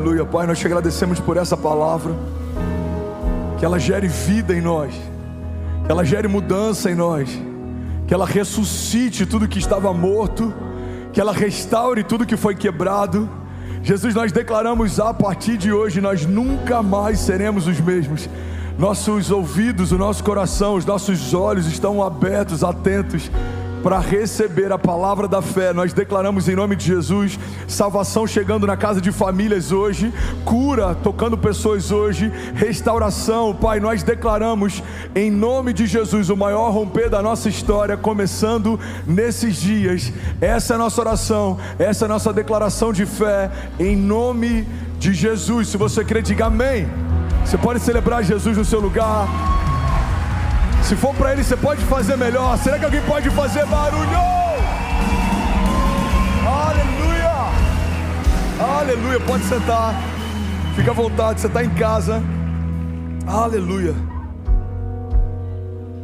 Aleluia. Pai, nós te agradecemos por essa palavra, que ela gere vida em nós, que ela gere mudança em nós, que ela ressuscite tudo que estava morto, que ela restaure tudo que foi quebrado. Jesus, nós declaramos a partir de hoje, nós nunca mais seremos os mesmos. Nossos ouvidos, o nosso coração, os nossos olhos estão abertos, atentos para receber a palavra da fé. Nós declaramos em nome de Jesus, salvação chegando na casa de famílias hoje, cura tocando pessoas hoje, restauração. Pai, nós declaramos em nome de Jesus o maior romper da nossa história, começando nesses dias. Essa é a nossa oração, essa é a nossa declaração de fé, em nome de Jesus. Se você crê, diga amém. Você pode celebrar Jesus no seu lugar. Se for para Ele, você pode fazer melhor. Será que alguém pode fazer barulho? Aleluia! Aleluia, pode sentar. Fica à vontade, você está em casa. Aleluia.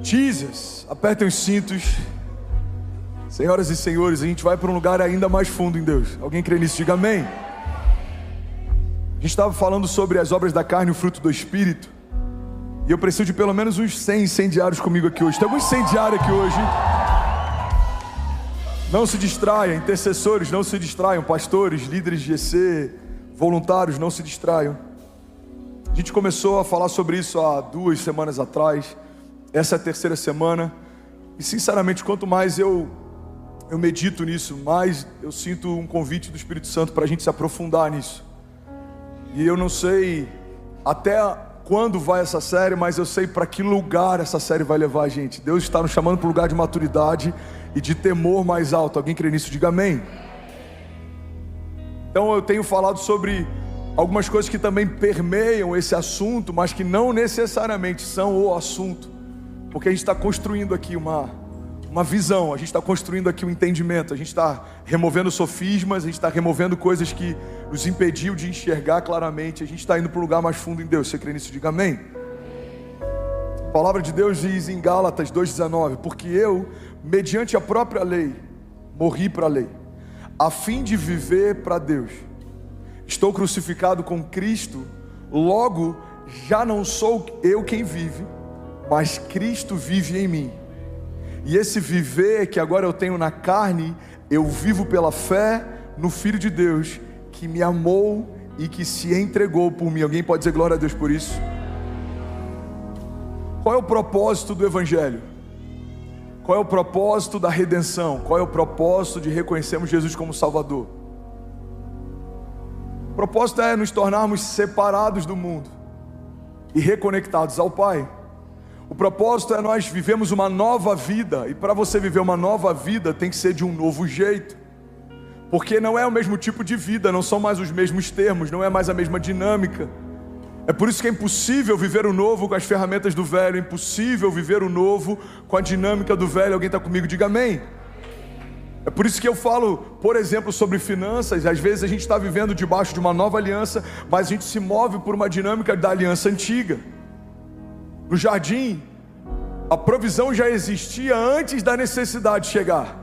Jesus, apertem os cintos. Senhoras e senhores, a gente vai para um lugar ainda mais fundo em Deus. Alguém crê nisso? Diga amém. A gente estava falando sobre as obras da carne e o fruto do Espírito. E eu preciso de pelo menos uns 100 incendiários comigo aqui hoje. Tem algum incendiário aqui hoje? Não se distraiam, intercessores, não se distraiam. Pastores, líderes de GC, voluntários, não se distraiam. A gente começou a falar sobre isso há 2 semanas atrás. Essa é a 3ª semana. E sinceramente, quanto mais eu medito nisso, mais eu sinto um convite do Espírito Santo para a gente se aprofundar nisso. E eu não sei até quando vai essa série, mas eu sei para que lugar essa série vai levar a gente. Deus está nos chamando para um lugar de maturidade e de temor mais alto. Alguém crê nisso? Diga amém. Então eu tenho falado sobre algumas coisas que também permeiam esse assunto, mas que não necessariamente são o assunto, porque a gente está construindo aqui uma visão, a gente está construindo aqui um entendimento, a gente está removendo sofismas, a gente está removendo coisas que nos impediu de enxergar claramente, a gente está indo para um lugar mais fundo em Deus. Você crê nisso? Diga amém. A palavra de Deus diz em Gálatas 2,19: porque eu, mediante a própria lei, morri para a lei, a fim de viver para Deus. Estou crucificado com Cristo, logo já não sou eu quem vive, mas Cristo vive em mim. E esse viver que agora eu tenho na carne, eu vivo pela fé no Filho de Deus, que me amou e que se entregou por mim. Alguém pode dizer glória a Deus por isso? Qual é o propósito do Evangelho? Qual é o propósito da redenção? Qual é o propósito de reconhecermos Jesus como Salvador? O propósito é nos tornarmos separados do mundo e reconectados ao Pai. O propósito é nós vivemos uma nova vida, e para você viver uma nova vida tem que ser de um novo jeito, porque não é o mesmo tipo de vida, não são mais os mesmos termos, não é mais a mesma dinâmica. É por isso que é impossível viver o novo com as ferramentas do velho, é impossível viver o novo com a dinâmica do velho. Alguém está comigo? Diga amém. É por isso que eu falo, por exemplo, sobre finanças. Às vezes a gente está vivendo debaixo de uma nova aliança, mas a gente se move por uma dinâmica da aliança antiga. No jardim, a provisão já existia antes da necessidade chegar.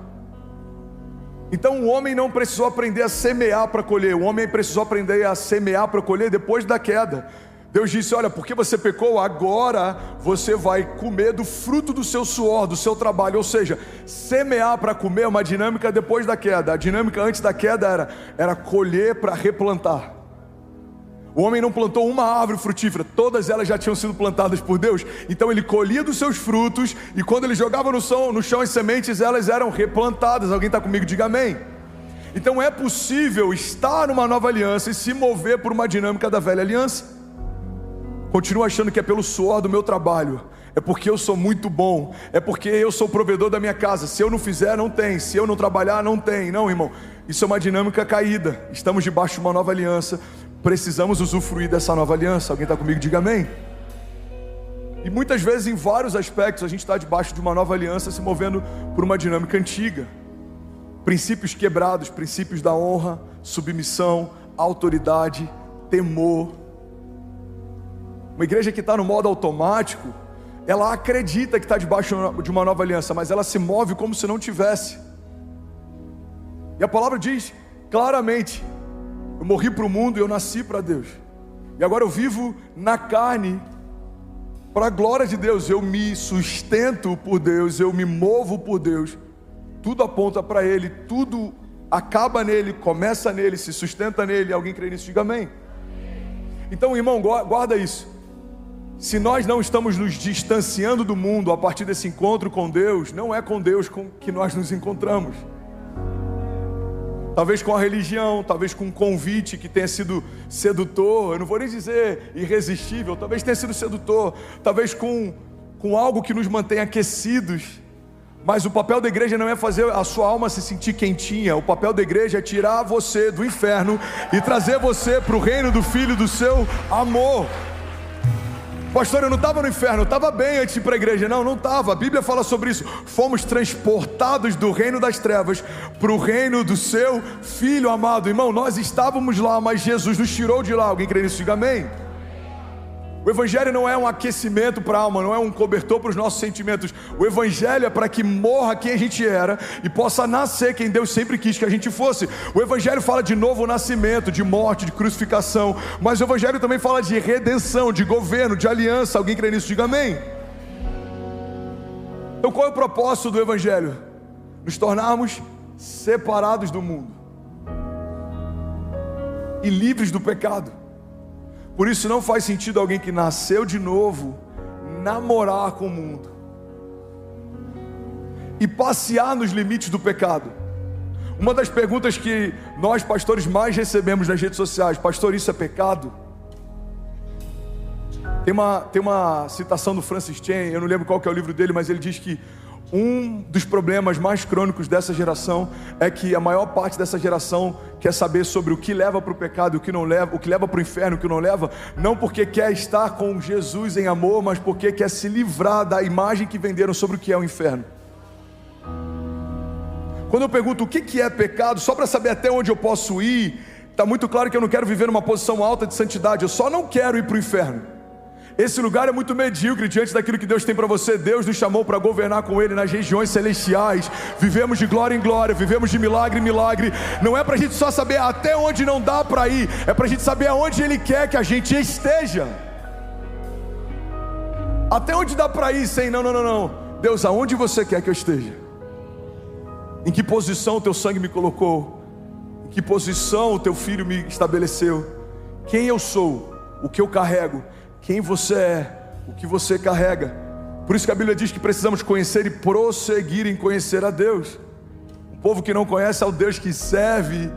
Então o homem não precisou aprender a semear para colher, o homem precisou aprender a semear para colher depois da queda. Deus disse: olha, porque você pecou, agora você vai comer do fruto do seu suor, do seu trabalho. Ou seja, semear para comer é uma dinâmica depois da queda. A dinâmica antes da queda era colher para replantar. O homem não plantou uma árvore frutífera, todas elas já tinham sido plantadas por Deus. Então ele colhia dos seus frutos, e quando ele jogava no chão as sementes, elas eram replantadas. Alguém está comigo? Diga amém. Então é possível estar numa nova aliança e se mover por uma dinâmica da velha aliança. Continua achando que é pelo suor do meu trabalho, é porque eu sou muito bom, é porque eu sou o provedor da minha casa. Se eu não fizer, não tem. Se eu não trabalhar, não tem. Não, irmão, isso é uma dinâmica caída. Estamos debaixo de uma nova aliança, precisamos usufruir dessa nova aliança. Alguém está comigo? Diga amém. E muitas vezes, em vários aspectos, a gente está debaixo de uma nova aliança, se movendo por uma dinâmica antiga. Princípios quebrados, princípios da honra, submissão, autoridade, temor. Uma igreja que está no modo automático, ela acredita que está debaixo de uma nova aliança, mas ela se move como se não tivesse. E a palavra diz claramente Eu morri para o mundo e eu nasci para Deus. E agora eu vivo na carne para a glória de Deus. Eu me sustento por Deus, eu me movo por Deus. Tudo aponta para Ele, tudo acaba nele, começa nele, se sustenta nele. Alguém crê nisso? Diga amém. Então, irmão, guarda isso. Se nós não estamos nos distanciando do mundo a partir desse encontro com Deus, não é com Deus que nós nos encontramos. Talvez com a religião, talvez com um convite que tenha sido sedutor, eu não vou nem dizer irresistível, talvez tenha sido sedutor, talvez com algo que nos mantém aquecidos. Mas o papel da igreja não é fazer a sua alma se sentir quentinha. O papel da igreja é tirar você do inferno e trazer você para o reino do Filho do seu amor. Pastor, eu não estava no inferno, eu estava bem antes de ir para a igreja. Não estava, a Bíblia fala sobre isso. Fomos transportados do reino das trevas para o reino do seu Filho amado. Irmão, nós estávamos lá, mas Jesus nos tirou de lá. Alguém crê nisso? Diga amém. O Evangelho não é um aquecimento para a alma, não é um cobertor para os nossos sentimentos. O Evangelho é para que morra quem a gente era e possa nascer quem Deus sempre quis que a gente fosse. O Evangelho fala de novo nascimento, de morte, de crucificação. Mas o Evangelho também fala de redenção, de governo, de aliança. Alguém crê nisso? Diga amém. Então qual é o propósito do Evangelho? Nos tornarmos separados do mundo e livres do pecado. Por isso não faz sentido alguém que nasceu de novo namorar com o mundo e passear nos limites do pecado. Uma das perguntas que nós pastores mais recebemos nas redes sociais: pastor, isso é pecado? Tem uma citação do Francis Chan, eu não lembro qual que é o livro dele, mas ele diz que um dos problemas mais crônicos dessa geração é que a maior parte dessa geração quer saber sobre o que leva para o pecado e o que não leva, o que leva para o inferno e o que não leva, não porque quer estar com Jesus em amor, mas porque quer se livrar da imagem que venderam sobre o que é o inferno. Quando eu pergunto o que é pecado, só para saber até onde eu posso ir, está muito claro que eu não quero viver numa posição alta de santidade, eu só não quero ir para o inferno. Esse lugar é muito medíocre diante daquilo que Deus tem para você. Deus nos chamou para governar com Ele nas regiões celestiais. Vivemos de glória em glória, vivemos de milagre em milagre. Não é para a gente só saber até onde não dá para ir, é para a gente saber aonde Ele quer que a gente esteja. Até onde dá para ir sem não. Deus, aonde você quer que eu esteja? Em que posição o teu sangue me colocou? Em que posição o teu filho me estabeleceu? Quem eu sou? O que eu carrego? Quem você é, o que você carrega. Por isso que a Bíblia diz que precisamos conhecer e prosseguir em conhecer a Deus. Um povo que não conhece ao Deus que serve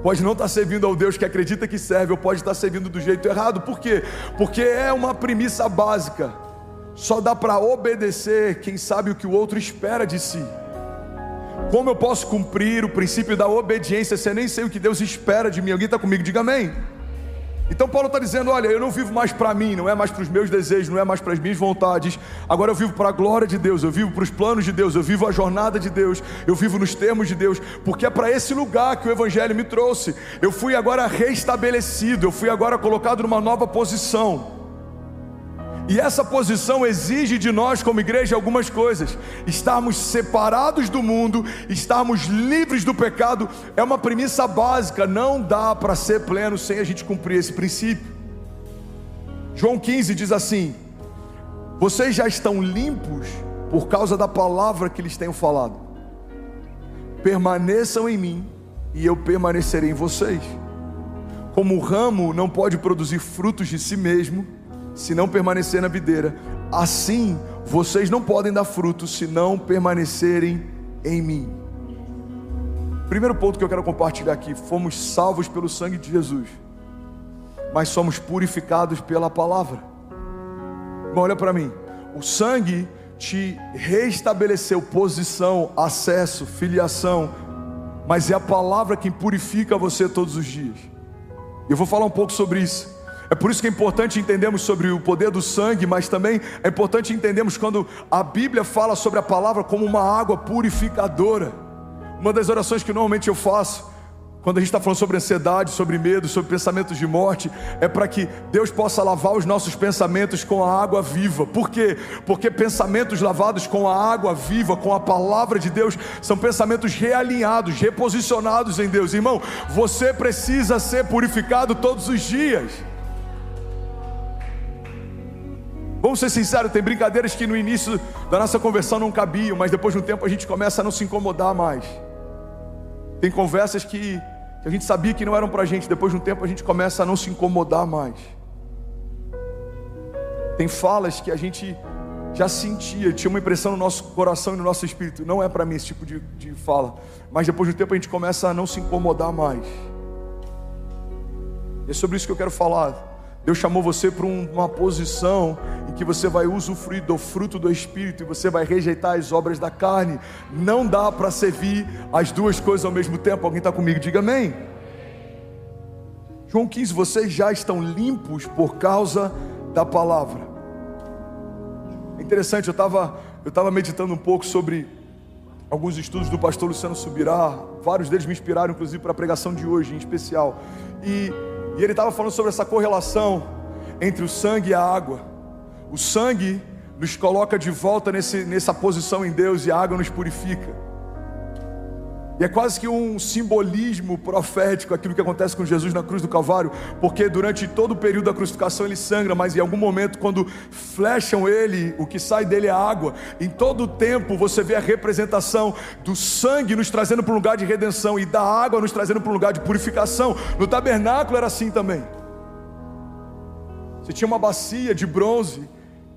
pode não estar servindo ao Deus que acredita que serve, ou pode estar servindo do jeito errado. Por quê? Porque é uma premissa básica. Só dá para obedecer quem sabe o que o outro espera de si. Como eu posso cumprir o princípio da obediência se eu nem sei o que Deus espera de mim? Alguém está comigo? Diga amém. Então Paulo está dizendo, olha, eu não vivo mais para mim, não é mais para os meus desejos, não é mais para as minhas vontades. Agora eu vivo para a glória de Deus, eu vivo para os planos de Deus, eu vivo a jornada de Deus, eu vivo nos termos de Deus, porque é para esse lugar que o Evangelho me trouxe. Eu fui agora restabelecido, eu fui agora colocado numa nova posição. E essa posição exige de nós como igreja algumas coisas. Estarmos separados do mundo, estarmos livres do pecado, é uma premissa básica. Não dá para ser pleno sem a gente cumprir esse princípio. João 15 diz assim: vocês já estão limpos por causa da palavra que lhes tenho falado. Permaneçam em mim e eu permanecerei em vocês. Como o ramo não pode produzir frutos de si mesmo se não permanecer na videira, assim vocês não podem dar frutos se não permanecerem em mim. Primeiro ponto que eu quero compartilhar aqui: fomos salvos pelo sangue de Jesus, mas somos purificados pela palavra. Bom, olha para mim, o sangue te restabeleceu posição, acesso, filiação, mas é a palavra quem purifica você todos os dias. Eu vou falar um pouco sobre isso. É por isso que é importante entendermos sobre o poder do sangue, mas também é importante entendermos quando a Bíblia fala sobre a palavra como uma água purificadora. Uma das orações que normalmente eu faço Quando a gente está falando sobre ansiedade, sobre medo, sobre pensamentos de morte, é para que Deus possa lavar os nossos pensamentos com a água viva. Por quê? Porque pensamentos lavados com a água viva, com a palavra de Deus, são pensamentos realinhados, reposicionados em Deus. Irmão, você precisa ser purificado todos os dias. Vamos ser sinceros, tem brincadeiras que no início da nossa conversão não cabiam, mas depois de um tempo a gente começa a não se incomodar mais. Tem conversas que a gente sabia que não eram pra gente, depois de um tempo a gente começa a não se incomodar mais. Tem falas que a gente já sentia, tinha uma impressão no nosso coração e no nosso espírito, não é pra mim esse tipo de fala, mas depois de um tempo a gente começa a não se incomodar mais. E é sobre isso que eu quero falar. Deus chamou você para uma posição em que você vai usufruir do fruto do Espírito e você vai rejeitar as obras da carne. Não dá para servir as duas coisas ao mesmo tempo. Alguém está comigo? Diga amém. João 15, vocês já estão limpos por causa da palavra. É interessante, eu estava meditando um pouco sobre alguns estudos do pastor Luciano Subirá. Vários deles me inspiraram inclusive para a pregação de hoje em especial. E ele estava falando sobre essa correlação entre o sangue e a água. O sangue nos coloca de volta nessa posição em Deus e a água nos purifica. E é quase que um simbolismo profético aquilo que acontece com Jesus na cruz do Calvário, porque durante todo o período da crucificação ele sangra, mas em algum momento quando flecham ele, o que sai dele é água. Em todo o tempo você vê a representação do sangue nos trazendo para um lugar de redenção e da água nos trazendo para um lugar de purificação. No tabernáculo era assim também. Você tinha uma bacia de bronze,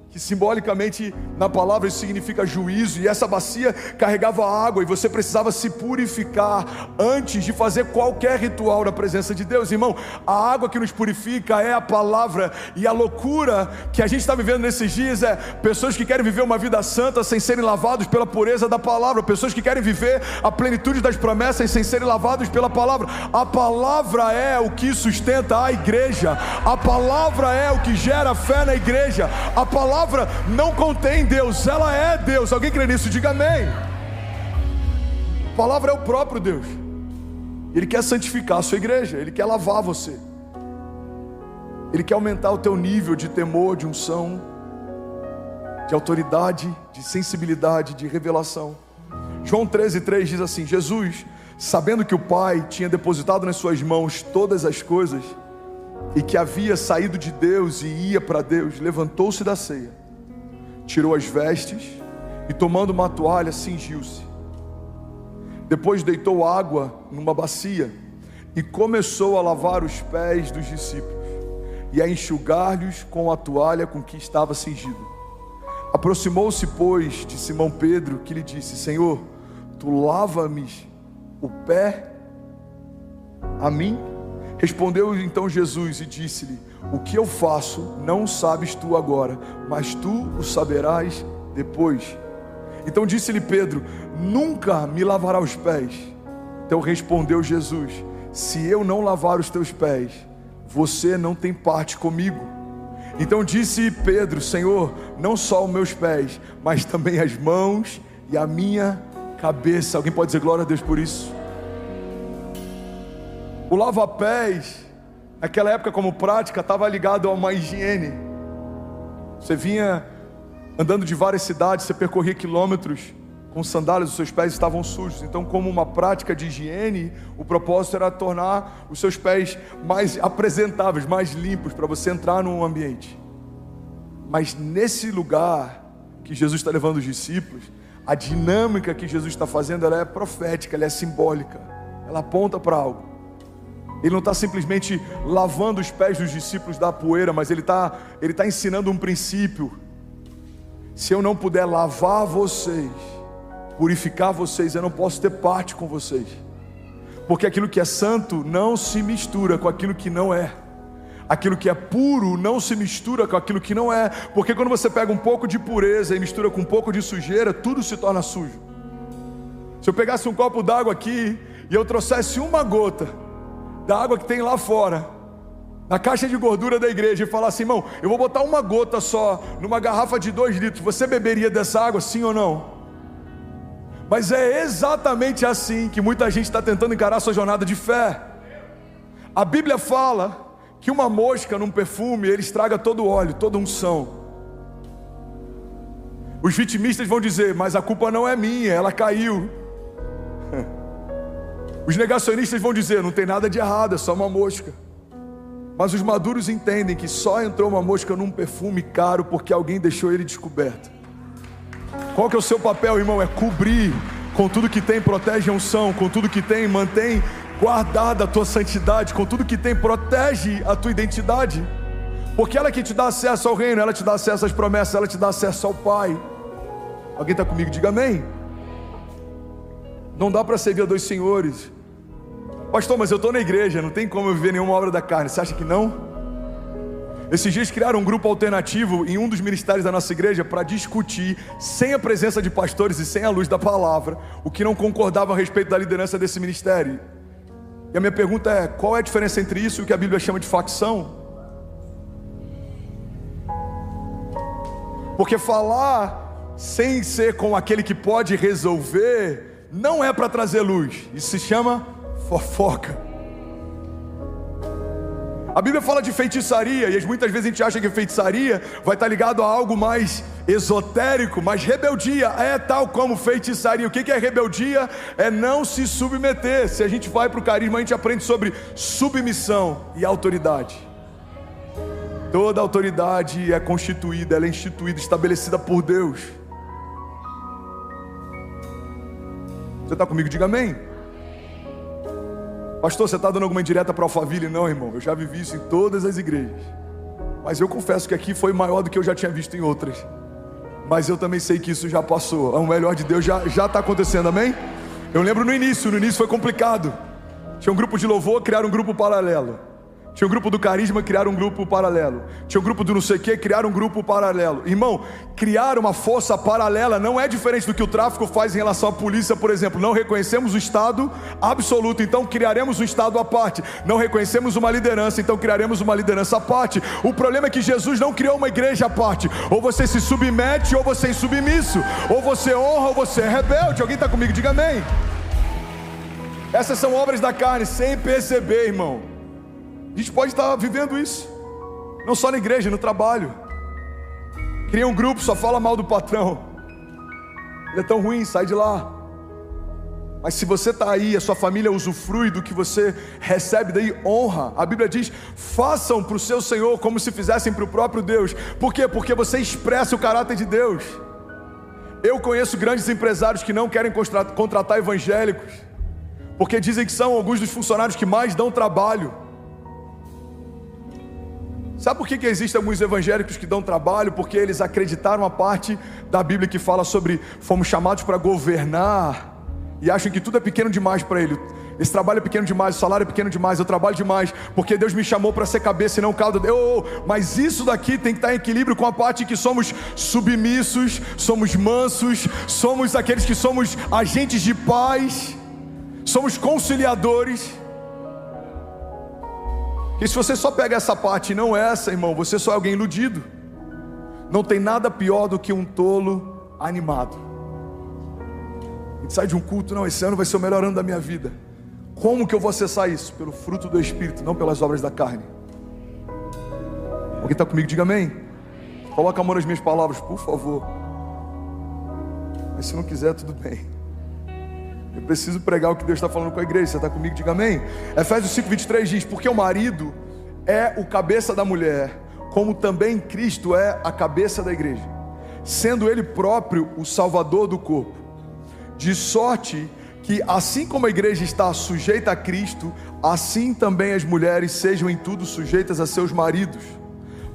que simbolicamente na palavra isso significa juízo, e essa bacia carregava água e você precisava se purificar antes de fazer qualquer ritual na presença de Deus. Irmão, a água que nos purifica é a palavra, e a loucura que a gente está vivendo nesses dias é pessoas que querem viver uma vida santa sem serem lavados pela pureza da palavra, pessoas que querem viver a plenitude das promessas sem serem lavados pela palavra. A palavra é o que sustenta a igreja, a palavra é o que gera fé na igreja. A palavra não contém Deus, ela é Deus. Alguém crê nisso? Diga amém. A palavra é o próprio Deus. Ele quer santificar a sua igreja, Ele quer lavar você, Ele quer aumentar o teu nível de temor, de unção, de autoridade, de sensibilidade, de revelação. João 13:3 diz assim: Jesus, sabendo que o Pai tinha depositado nas suas mãos todas as coisas e que havia saído de Deus e ia para Deus, levantou-se da ceia, tirou as vestes e tomando uma toalha cingiu-se. Depois deitou água numa bacia e começou a lavar os pés dos discípulos e a enxugar-lhes com a toalha com que estava cingido. Aproximou-se, pois, de Simão Pedro, que lhe disse: Senhor, tu lava-me o pé a mim? Respondeu então Jesus e disse-lhe: o que eu faço não sabes tu agora, mas tu o saberás depois. Então disse-lhe Pedro: nunca me lavará os pés. Então respondeu Jesus: se eu não lavar os teus pés, você não tem parte comigo. Então disse Pedro: Senhor, não só os meus pés, mas também as mãos e a minha cabeça. Alguém pode dizer glória a Deus por isso? O lava-pés, naquela época como prática, estava ligado a uma higiene. Você vinha andando de várias cidades, você percorria quilômetros com sandálias, os seus pés estavam sujos. Então, como uma prática de higiene, o propósito era tornar os seus pés mais apresentáveis, mais limpos, para você entrar num ambiente. Mas nesse lugar que Jesus está levando os discípulos, a dinâmica que Jesus está fazendo, ela é profética, ela é simbólica, ela aponta para algo. Ele não está simplesmente lavando os pés dos discípulos da poeira, mas ele está ensinando um princípio. Se eu não puder lavar vocês, purificar vocês, eu não posso ter parte com vocês. Porque aquilo que é santo não se mistura com aquilo que não é. Aquilo que é puro não se mistura com aquilo que não é. Porque quando você pega um pouco de pureza e mistura com um pouco de sujeira, tudo se torna sujo. Se eu pegasse um copo d'água aqui e eu trouxesse uma gota da água que tem lá fora, na caixa de gordura da igreja, e falar assim: irmão, eu vou botar uma gota só numa garrafa de 2 litros, você beberia dessa água, sim ou não? Mas é exatamente assim que muita gente está tentando encarar a sua jornada de fé. A Bíblia fala que uma mosca num perfume, ele estraga todo o óleo, toda a unção. Os vitimistas vão dizer, mas a culpa não é minha, ela caiu. Os negacionistas vão dizer, não tem nada de errado, é só uma mosca. Mas os maduros entendem que só entrou uma mosca num perfume caro porque alguém deixou ele descoberto. Qual que é o seu papel, irmão? É cobrir com tudo que tem, protege a unção, com tudo que tem, mantém guardada a tua santidade, com tudo que tem, protege a tua identidade, porque ela que te dá acesso ao reino, ela te dá acesso às promessas, ela te dá acesso ao Pai. Alguém está comigo? Diga amém. Não dá para servir a dois senhores. Pastor, mas eu estou na igreja, não tem como eu viver nenhuma obra da carne. Você acha que não? Esses dias criaram um grupo alternativo em um dos ministérios da nossa igreja para discutir, sem a presença de pastores e sem a luz da palavra, o que não concordava a respeito da liderança desse ministério. E a minha pergunta é, qual é a diferença entre isso e o que a Bíblia chama de facção? Porque falar sem ser com aquele que pode resolver, não é para trazer luz, isso se chama fofoca. A Bíblia fala de feitiçaria, e muitas vezes a gente acha que feitiçaria vai estar ligado a algo mais esotérico, mas rebeldia é tal como feitiçaria. O que é rebeldia? É não se submeter. Se a gente vai para o carisma, a gente aprende sobre submissão e autoridade. Toda autoridade é constituída, ela é instituída, estabelecida por Deus. Você está comigo? Diga amém. Pastor, você está dando alguma indireta para Alphaville? Não, irmão, eu já vivi isso em todas as igrejas. Mas eu confesso que aqui foi maior do que eu já tinha visto em outras. Mas eu também sei que isso já passou. O melhor de Deus já está acontecendo, amém? Eu lembro no início foi complicado. Tinha um grupo de louvor, criaram um grupo paralelo. Tinha um grupo do carisma, criaram um grupo paralelo. Tinha um grupo do não sei o que, criaram um grupo paralelo. Irmão, criar uma força paralela não é diferente do que o tráfico faz em relação à polícia, por exemplo. Não reconhecemos o Estado absoluto, então criaremos um Estado à parte. Não reconhecemos uma liderança, então criaremos uma liderança à parte. O problema é que Jesus não criou uma igreja à parte. Ou você se submete, ou você é insubmisso. Ou você honra, ou você é rebelde. Alguém está comigo? Diga amém. Essas são obras da carne, sem perceber, irmão. A gente pode estar vivendo isso, não só na igreja, no trabalho. Cria um grupo, só fala mal do patrão. Ele é tão ruim, sai de lá. Mas se você está aí, a sua família usufrui do que você recebe, daí honra. A Bíblia diz, façam para o seu Senhor como se fizessem para o próprio Deus. Por quê? Porque você expressa o caráter de Deus. Eu conheço grandes empresários que não querem contratar evangélicos, porque dizem que são alguns dos funcionários que mais dão trabalho. Sabe por que existem alguns evangélicos que dão trabalho? Porque eles acreditaram a parte da Bíblia que fala sobre fomos chamados para governar, e acham que tudo é pequeno demais para ele. Esse trabalho é pequeno demais, o salário é pequeno demais, eu trabalho demais, porque Deus me chamou para ser cabeça e não cauda. Mas isso daqui tem que estar em equilíbrio com a parte que somos submissos, somos mansos, somos aqueles que somos agentes de paz, somos conciliadores. E se você só pega essa parte e não essa, irmão, você só é alguém iludido. Não tem nada pior do que um tolo animado. A gente sai de um culto, não, esse ano vai ser o melhor ano da minha vida. Como que eu vou acessar isso? Pelo fruto do Espírito, não pelas obras da carne. Alguém está comigo? Diga amém. Coloca a mão nas minhas palavras, por favor. Mas se não quiser, tudo bem. Eu preciso pregar o que Deus está falando com a igreja. Você está comigo? Diga amém. Efésios 5:23 diz, porque o marido é o cabeça da mulher, como também Cristo é a cabeça da igreja, sendo ele próprio o salvador do corpo. De sorte que assim como a igreja está sujeita a Cristo, assim também as mulheres sejam em tudo sujeitas a seus maridos.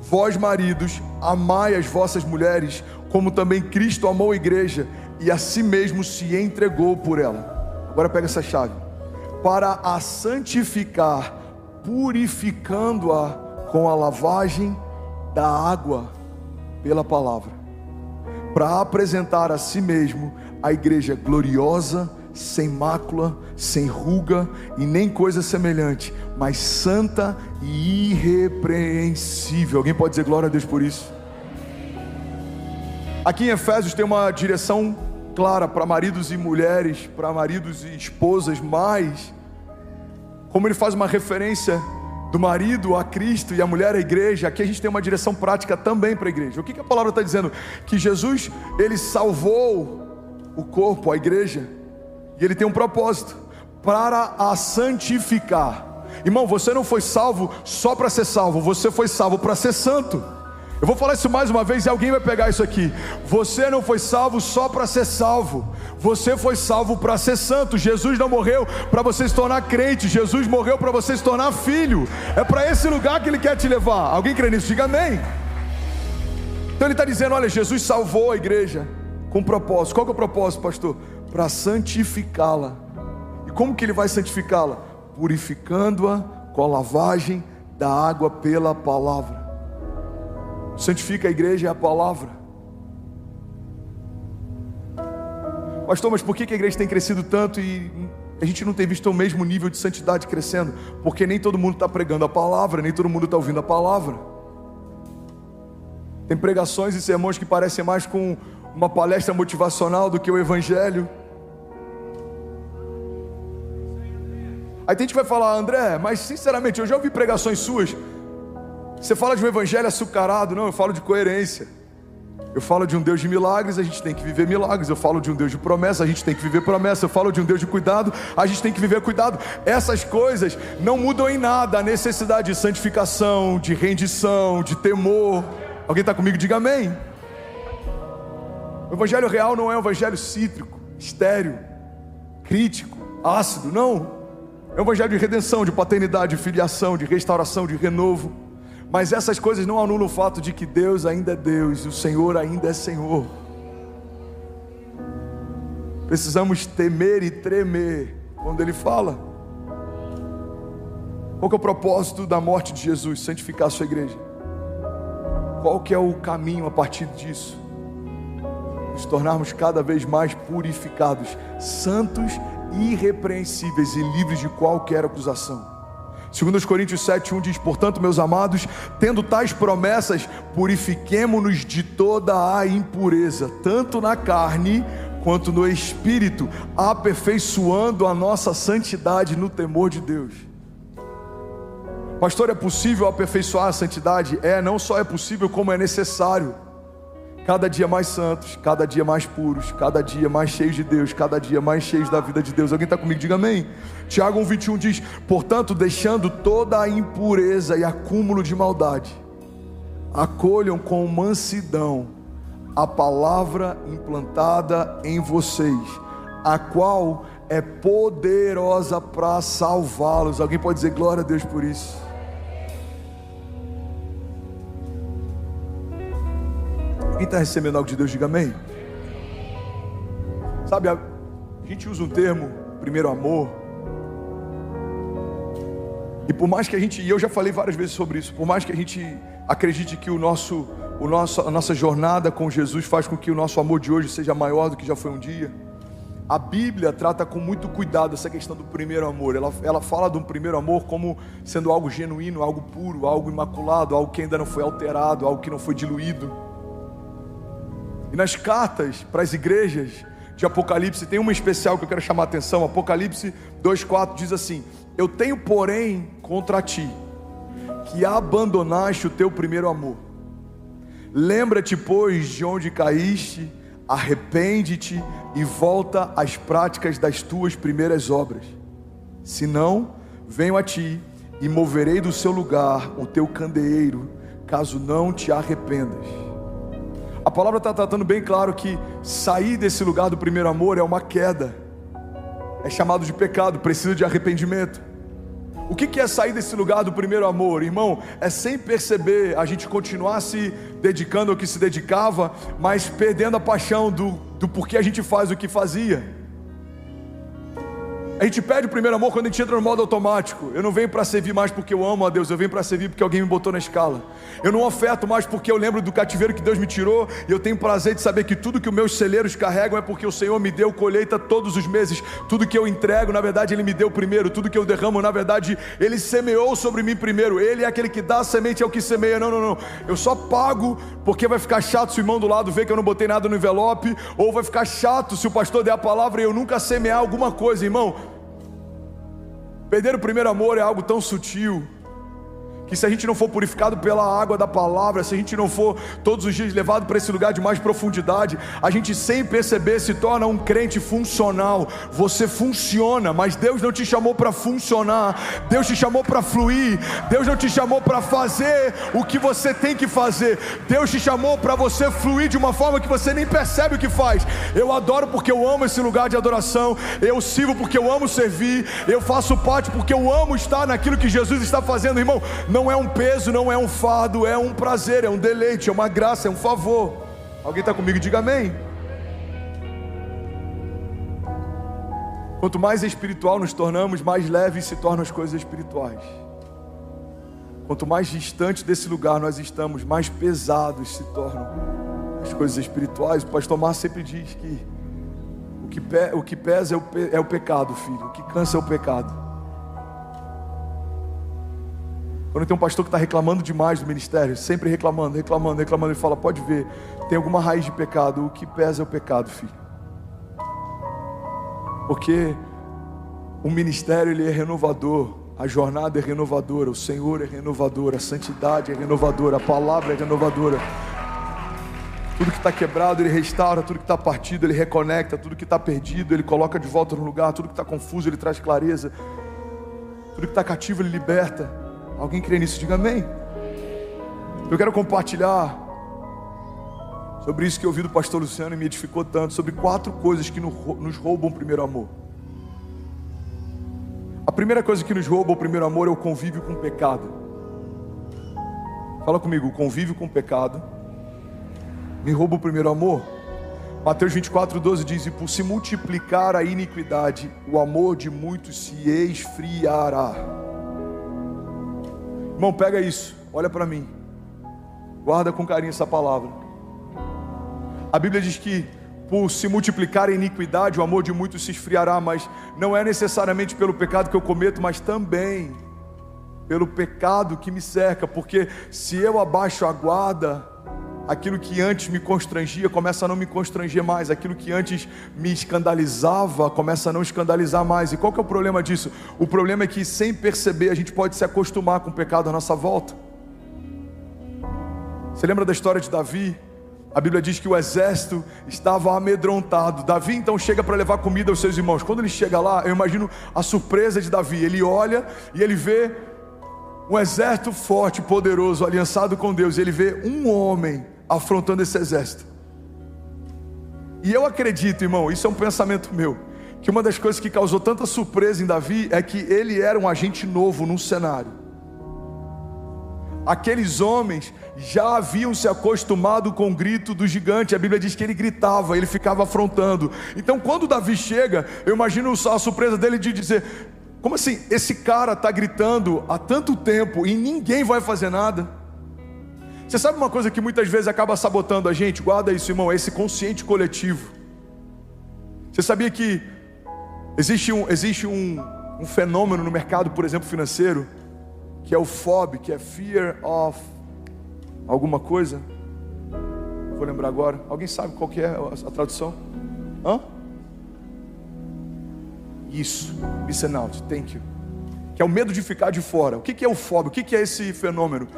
Vós maridos, amai as vossas mulheres, como também Cristo amou a igreja e a si mesmo se entregou por ela. Agora pega essa chave. Para a santificar, purificando-a com a lavagem da água pela palavra, para apresentar a si mesmo a igreja gloriosa, sem mácula, sem ruga e nem coisa semelhante, mas santa e irrepreensível. Alguém pode dizer glória a Deus por isso? Aqui em Efésios tem uma direção clara para maridos e mulheres, para maridos e esposas, mas como ele faz uma referência do marido a Cristo e a mulher à igreja, aqui a gente tem uma direção prática também para a igreja. O que a palavra está dizendo? Que Jesus, ele salvou o corpo, a igreja, e ele tem um propósito, para a santificar. Irmão, você não foi salvo só para ser salvo, você foi salvo para ser santo. Eu vou falar isso mais uma vez e alguém vai pegar isso aqui. Você não foi salvo só para ser salvo, você foi salvo para ser santo. Jesus não morreu para você se tornar crente, Jesus morreu para você se tornar filho. É para esse lugar que ele quer te levar. Alguém crê nisso? Diga amém. Então ele está dizendo, olha, Jesus salvou a igreja com propósito. Qual que é o propósito, pastor? Para santificá-la. E como que ele vai santificá-la? Purificando-a com a lavagem da água pela palavra. Santifica a igreja é a palavra. Pastor, mas por que a igreja tem crescido tanto e a gente não tem visto o mesmo nível de santidade crescendo? Porque nem todo mundo está pregando a palavra, nem todo mundo está ouvindo a palavra. Tem pregações e sermões que parecem mais com uma palestra motivacional do que o evangelho. Aí tem gente que vai falar, André, mas sinceramente, eu já ouvi pregações suas. Você fala de um evangelho açucarado. Não, eu falo de coerência. Eu falo de um Deus de milagres, a gente tem que viver milagres. Eu falo de um Deus de promessa, a gente tem que viver promessa. Eu falo de um Deus de cuidado, a gente tem que viver cuidado. Essas coisas não mudam em nada a necessidade de santificação, de rendição, de temor. Alguém está comigo? Diga amém. O evangelho real não é um evangelho cítrico, estéril, crítico, ácido, não. É um evangelho de redenção, de paternidade, de filiação, de restauração, de renovo. Mas essas coisas não anulam o fato de que Deus ainda é Deus e o Senhor ainda é Senhor. Precisamos temer e tremer quando Ele fala. Qual que é o propósito da morte de Jesus? Santificar a sua igreja. Qual que é o caminho a partir disso? Nos tornarmos cada vez mais purificados, santos, irrepreensíveis e livres de qualquer acusação. 2 Coríntios 7:1 diz, portanto, meus amados, tendo tais promessas, purifiquemo-nos de toda a impureza, tanto na carne quanto no espírito, aperfeiçoando a nossa santidade no temor de Deus. Pastor, é possível aperfeiçoar a santidade? Não só é possível, como é necessário. Cada dia mais santos, cada dia mais puros, cada dia mais cheios de Deus, cada dia mais cheios da vida de Deus. Alguém está comigo? Diga amém. Tiago 1:21 diz, portanto, deixando toda a impureza e acúmulo de maldade, acolham com mansidão a palavra implantada em vocês, a qual é poderosa para salvá-los. Alguém pode dizer glória a Deus por isso? Quem está recebendo algo de Deus, diga amém. Sabe, a gente usa um termo, primeiro amor. E por mais que a gente, e eu já falei várias vezes sobre isso, por mais que a gente acredite que a nossa jornada com Jesus faz com que o nosso amor de hoje seja maior do que já foi um dia, a Bíblia trata com muito cuidado essa questão do primeiro amor. Ela fala de um primeiro amor como sendo algo genuíno, algo puro, algo imaculado, algo que ainda não foi alterado, algo que não foi diluído. E nas cartas para as igrejas de Apocalipse, tem uma especial que eu quero chamar a atenção. Apocalipse 2:4 diz assim, eu tenho porém contra ti, que abandonaste o teu primeiro amor. Lembra-te, pois, de onde caíste, arrepende-te e volta às práticas das tuas primeiras obras. Senão, venho a ti e moverei do seu lugar o teu candeeiro, caso não te arrependas. A palavra está tratando bem claro que sair desse lugar do primeiro amor é uma queda, é chamado de pecado, precisa de arrependimento. O que é sair desse lugar do primeiro amor, irmão? É sem perceber, a gente continuar se dedicando ao que se dedicava, mas perdendo a paixão do porquê a gente faz o que fazia. A gente perde o primeiro amor quando a gente entra no modo automático. Eu não venho para servir mais porque eu amo a Deus, eu venho para servir porque alguém me botou na escala. Eu não oferto mais porque eu lembro do cativeiro que Deus me tirou, e eu tenho prazer de saber que tudo que os meus celeiros carregam é porque o Senhor me deu colheita todos os meses. Tudo que eu entrego, na verdade Ele me deu primeiro. Tudo que eu derramo, na verdade Ele semeou sobre mim primeiro. Ele é aquele que dá a semente, é o que semeia. Não. Eu só pago porque vai ficar chato se o irmão do lado ver que eu não botei nada no envelope, ou vai ficar chato se o pastor der a palavra e eu nunca semear alguma coisa. Irmão, perder o primeiro amor é algo tão sutil, que se a gente não for purificado pela água da palavra, se a gente não for todos os dias levado para esse lugar de mais profundidade, a gente sem perceber se torna um crente funcional. Você funciona, mas Deus não te chamou para funcionar, Deus te chamou para fluir. Deus não te chamou para fazer o que você tem que fazer, Deus te chamou para você fluir de uma forma que você nem percebe o que faz. Eu adoro porque eu amo esse lugar de adoração, eu sirvo porque eu amo servir, eu faço parte porque eu amo estar naquilo que Jesus está fazendo. Irmão, não é um peso, não é um fardo, é um prazer, é um deleite, é uma graça, é um favor. Alguém está comigo? Diga amém. Quanto mais espiritual nos tornamos, mais leves se tornam as coisas espirituais. Quanto mais distante desse lugar nós estamos, mais pesados se tornam as coisas espirituais. O pastor Márcio sempre diz que o que pesa é o pecado, filho. O que cansa é o pecado. Quando tem um pastor que está reclamando demais do ministério, sempre reclamando, ele fala: pode ver, tem alguma raiz de pecado. O que pesa é o pecado, filho. Porque o ministério, ele é renovador, a jornada é renovadora, o Senhor é renovador, a santidade é renovadora, a palavra é renovadora. Tudo que está quebrado Ele restaura, tudo que está partido Ele reconecta, tudo que está perdido Ele coloca de volta no lugar, tudo que está confuso Ele traz clareza, tudo que está cativo Ele liberta. Alguém crê nisso? Diga amém. Eu quero compartilhar sobre isso que eu ouvi do pastor Luciano e me edificou tanto, sobre 4 coisas que nos roubam o primeiro amor. A primeira coisa que nos rouba o primeiro amor é o convívio com o pecado. Fala comigo: o convívio com o pecado me rouba o primeiro amor. Mateus 24:12 diz: e por se multiplicar a iniquidade, o amor de muitos se esfriará. Irmão, pega isso, olha para mim, guarda com carinho essa palavra. A Bíblia diz que por se multiplicar a iniquidade, o amor de muitos se esfriará, mas não é necessariamente pelo pecado que eu cometo, mas também pelo pecado que me cerca. Porque se eu abaixo a guarda, aquilo que antes me constrangia começa a não me constranger mais, aquilo que antes me escandalizava começa a não escandalizar mais. E qual que é o problema disso? O problema é que, sem perceber, a gente pode se acostumar com o pecado à nossa volta. Você lembra da história de Davi? A Bíblia diz que o exército estava amedrontado. Davi então chega para levar comida aos seus irmãos. Quando ele chega lá, eu imagino a surpresa de Davi. Ele olha e ele vê um exército forte, poderoso, aliançado com Deus. E ele vê um homem afrontando esse exército. E eu acredito, irmão, isso é um pensamento meu, que uma das coisas que causou tanta surpresa em Davi é que ele era um agente novo num cenário. Aqueles homens já haviam se acostumado com o grito do gigante. A Bíblia diz que ele gritava, ele ficava afrontando. Então quando Davi chega, eu imagino a surpresa dele de dizer: como assim, esse cara está gritando há tanto tempo e ninguém vai fazer nada? Você sabe uma coisa que muitas vezes acaba sabotando a gente? Guarda isso, irmão, é esse consciente coletivo. Você sabia que existe um fenômeno no mercado, por exemplo, financeiro, que é o FOB, que é Fear of alguma coisa? Vou lembrar agora. Alguém sabe qual que é a tradução? Isso, listen out, thank you. Que é o medo de ficar de fora. O que é o FOB? O que é esse fenômeno?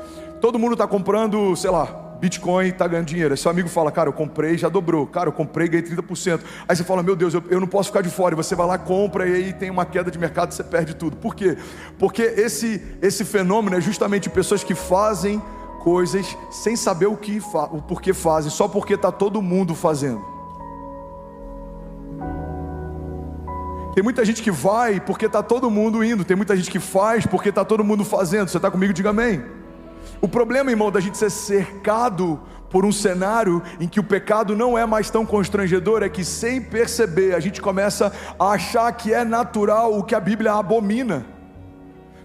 Todo mundo está comprando, sei lá, Bitcoin, está ganhando dinheiro. Aí seu amigo fala: cara, eu comprei, já dobrou. Cara, eu comprei, ganhei 30%. Aí você fala: meu Deus, eu não posso ficar de fora. E você vai lá, compra, e aí tem uma queda de mercado e você perde tudo. Por quê? Porque esse fenômeno é justamente pessoas que fazem coisas sem saber o porquê fazem, só porque está todo mundo fazendo. Tem muita gente que vai porque está todo mundo indo. Tem muita gente que faz porque está todo mundo fazendo. Você está comigo? Diga amém. O problema, irmão, da gente ser cercado por um cenário em que o pecado não é mais tão constrangedor, é que sem perceber a gente começa a achar que é natural o que a Bíblia abomina.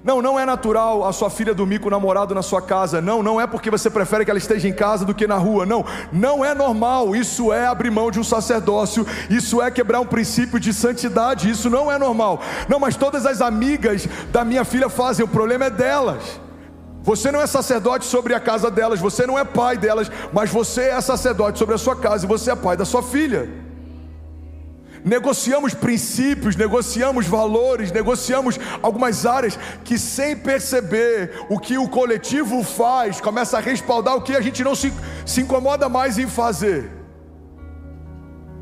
Não é natural a sua filha dormir com o namorado na sua casa. Não é porque você prefere que ela esteja em casa do que na rua. Não é normal. Isso é abrir mão de um sacerdócio. Isso é quebrar um princípio de santidade. Isso não é normal. Não, mas todas as amigas da minha filha fazem. O problema é delas. Você não é sacerdote sobre a casa delas. Você não é pai delas. Mas você é sacerdote sobre a sua casa. E você é pai da sua filha. Negociamos princípios, negociamos valores, negociamos algumas áreas que, sem perceber o que o coletivo faz, começa a respaldar o que a gente não se incomoda mais em fazer.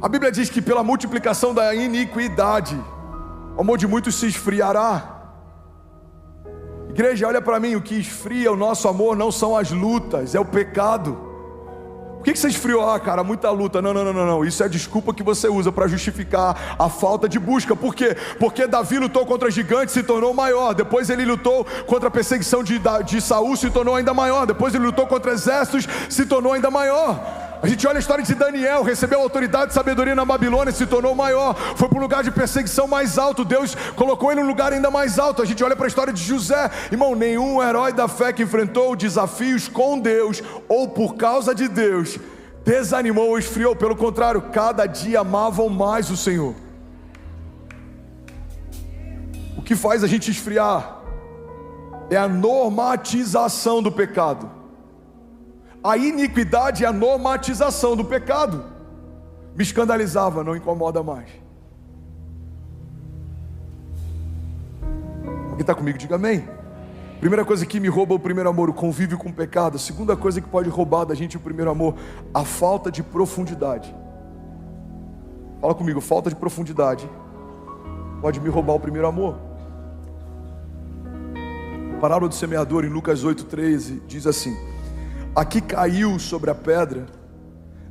A Bíblia diz que pela multiplicação da iniquidade, o amor de muitos se esfriará. Igreja, olha para mim, o que esfria o nosso amor não são as lutas, é o pecado. Por que você esfriou? Cara, muita luta. Não. Isso é a desculpa que você usa para justificar a falta de busca. Por quê? Porque Davi lutou contra gigantes e se tornou maior. Depois ele lutou contra a perseguição de Saul, se tornou ainda maior. Depois ele lutou contra exércitos, se tornou ainda maior. A gente olha a história de Daniel, recebeu autoridade e sabedoria na Babilônia, se tornou maior, foi para um lugar de perseguição mais alto, Deus colocou ele num lugar ainda mais alto. A gente olha para a história de José, irmão, nenhum herói da fé que enfrentou desafios com Deus, ou por causa de Deus, desanimou ou esfriou. Pelo contrário, cada dia amavam mais o Senhor. O que faz a gente esfriar é a normatização do pecado. A iniquidade é a normatização do pecado. Me escandalizava, não incomoda mais. Alguém está comigo? Diga amém. Primeira coisa que me rouba o primeiro amor, o convívio com o pecado. Segunda coisa que pode roubar da gente o primeiro amor, a falta de profundidade. Fala comigo, falta de profundidade pode me roubar o primeiro amor. A parábola do semeador em Lucas 8,13 diz assim: a que caiu sobre a pedra,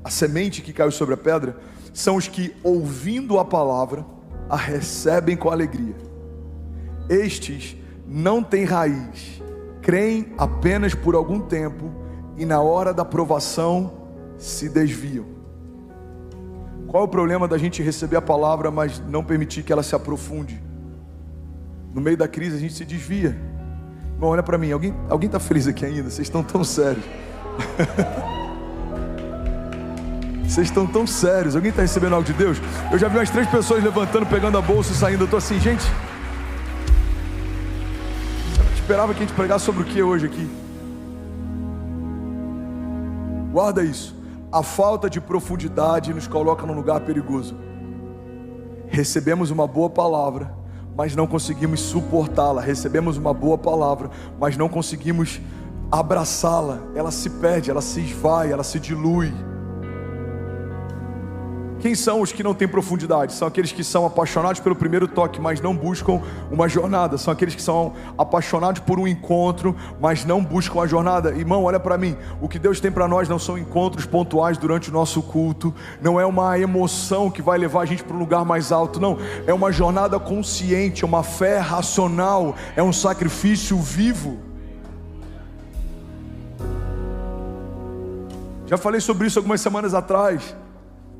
a semente que caiu sobre a pedra, são os que, ouvindo a palavra, a recebem com alegria. Estes não têm raiz, creem apenas por algum tempo e na hora da provação se desviam. Qual é o problema da gente receber a palavra, mas não permitir que ela se aprofunde? No meio da crise a gente se desvia. Bom, olha para mim, alguém está feliz aqui ainda? Vocês estão tão sérios. Vocês estão tão sérios. Alguém está recebendo algo de Deus? Eu já vi umas 3 pessoas levantando, pegando a bolsa e saindo. Eu estou assim, gente, eu esperava que a gente pregasse sobre o que hoje aqui? Guarda isso. A falta de profundidade nos coloca num lugar perigoso. Recebemos uma boa palavra, mas não conseguimos suportá-la. Recebemos uma boa palavra, mas não conseguimos abraçá-la. Ela se perde, ela se esvai, ela se dilui. Quem são os que não têm profundidade? São aqueles que são apaixonados pelo primeiro toque, mas não buscam uma jornada. São aqueles que são apaixonados por um encontro, mas não buscam a jornada. Irmão, olha para mim, o que Deus tem para nós não são encontros pontuais durante o nosso culto, não é uma emoção que vai levar a gente para um lugar mais alto, não. É uma jornada consciente, é uma fé racional, é um sacrifício vivo. Já falei sobre isso algumas semanas atrás.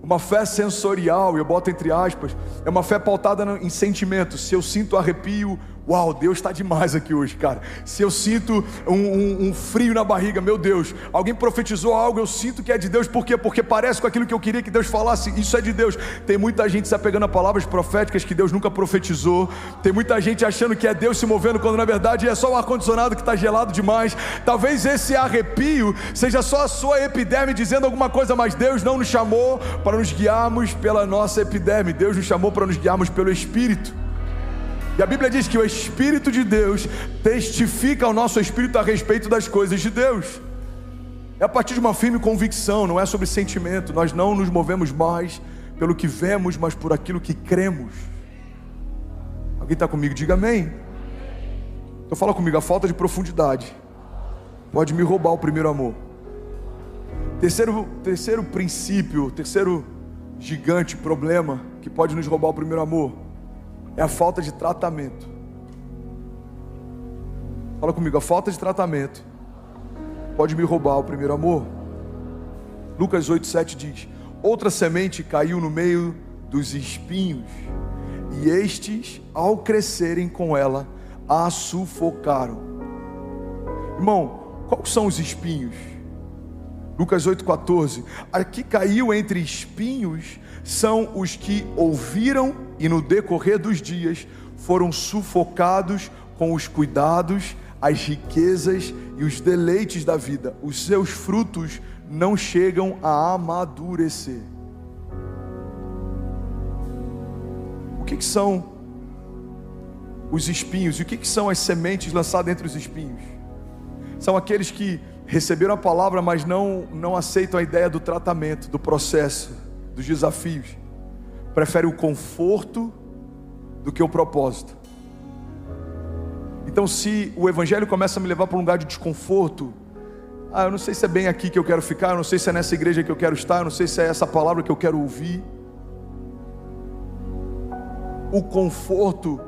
Uma fé sensorial, eu boto entre aspas, é uma fé pautada em sentimentos. Se eu sinto arrepio, uau, Deus está demais aqui hoje, cara. Se eu sinto um frio na barriga, meu Deus, alguém profetizou algo, eu sinto que é de Deus. Por quê? Porque parece com aquilo que eu queria que Deus falasse, isso é de Deus. Tem muita gente se apegando a palavras proféticas que Deus nunca profetizou. Tem muita gente achando que é Deus se movendo, quando na verdade é só o ar-condicionado que está gelado demais. Talvez esse arrepio seja só a sua epiderme dizendo alguma coisa, mas Deus não nos chamou para nos guiarmos pela nossa epiderme. Deus nos chamou para nos guiarmos pelo Espírito. E a Bíblia diz que o Espírito de Deus testifica ao nosso espírito a respeito das coisas de Deus. É a partir de uma firme convicção, não é sobre sentimento. Nós não nos movemos mais pelo que vemos, mas por aquilo que cremos. Alguém está comigo? Diga amém. Então fala comigo, a falta de profundidade pode me roubar o primeiro amor. Terceiro princípio, terceiro gigante problema que pode nos roubar o primeiro amor é a falta de tratamento. Fala comigo, a falta de tratamento pode me roubar o primeiro amor. Lucas 8:7 diz: outra semente caiu no meio dos espinhos, e estes, ao crescerem com ela, a sufocaram. Irmão, quais são os espinhos? Lucas 8:14: aqui caiu entre espinhos são os que ouviram e no decorrer dos dias foram sufocados com os cuidados, as riquezas e os deleites da vida. Os seus frutos não chegam a amadurecer. O que são os espinhos? E o que são as sementes lançadas entre os espinhos? São aqueles que receberam a palavra, mas não aceitam a ideia do tratamento, do processo, dos desafios. Preferem o conforto do que o propósito. Então, se o evangelho começa a me levar para um lugar de desconforto, eu não sei se é bem aqui que eu quero ficar, eu não sei se é nessa igreja que eu quero estar, eu não sei se é essa palavra que eu quero ouvir. O conforto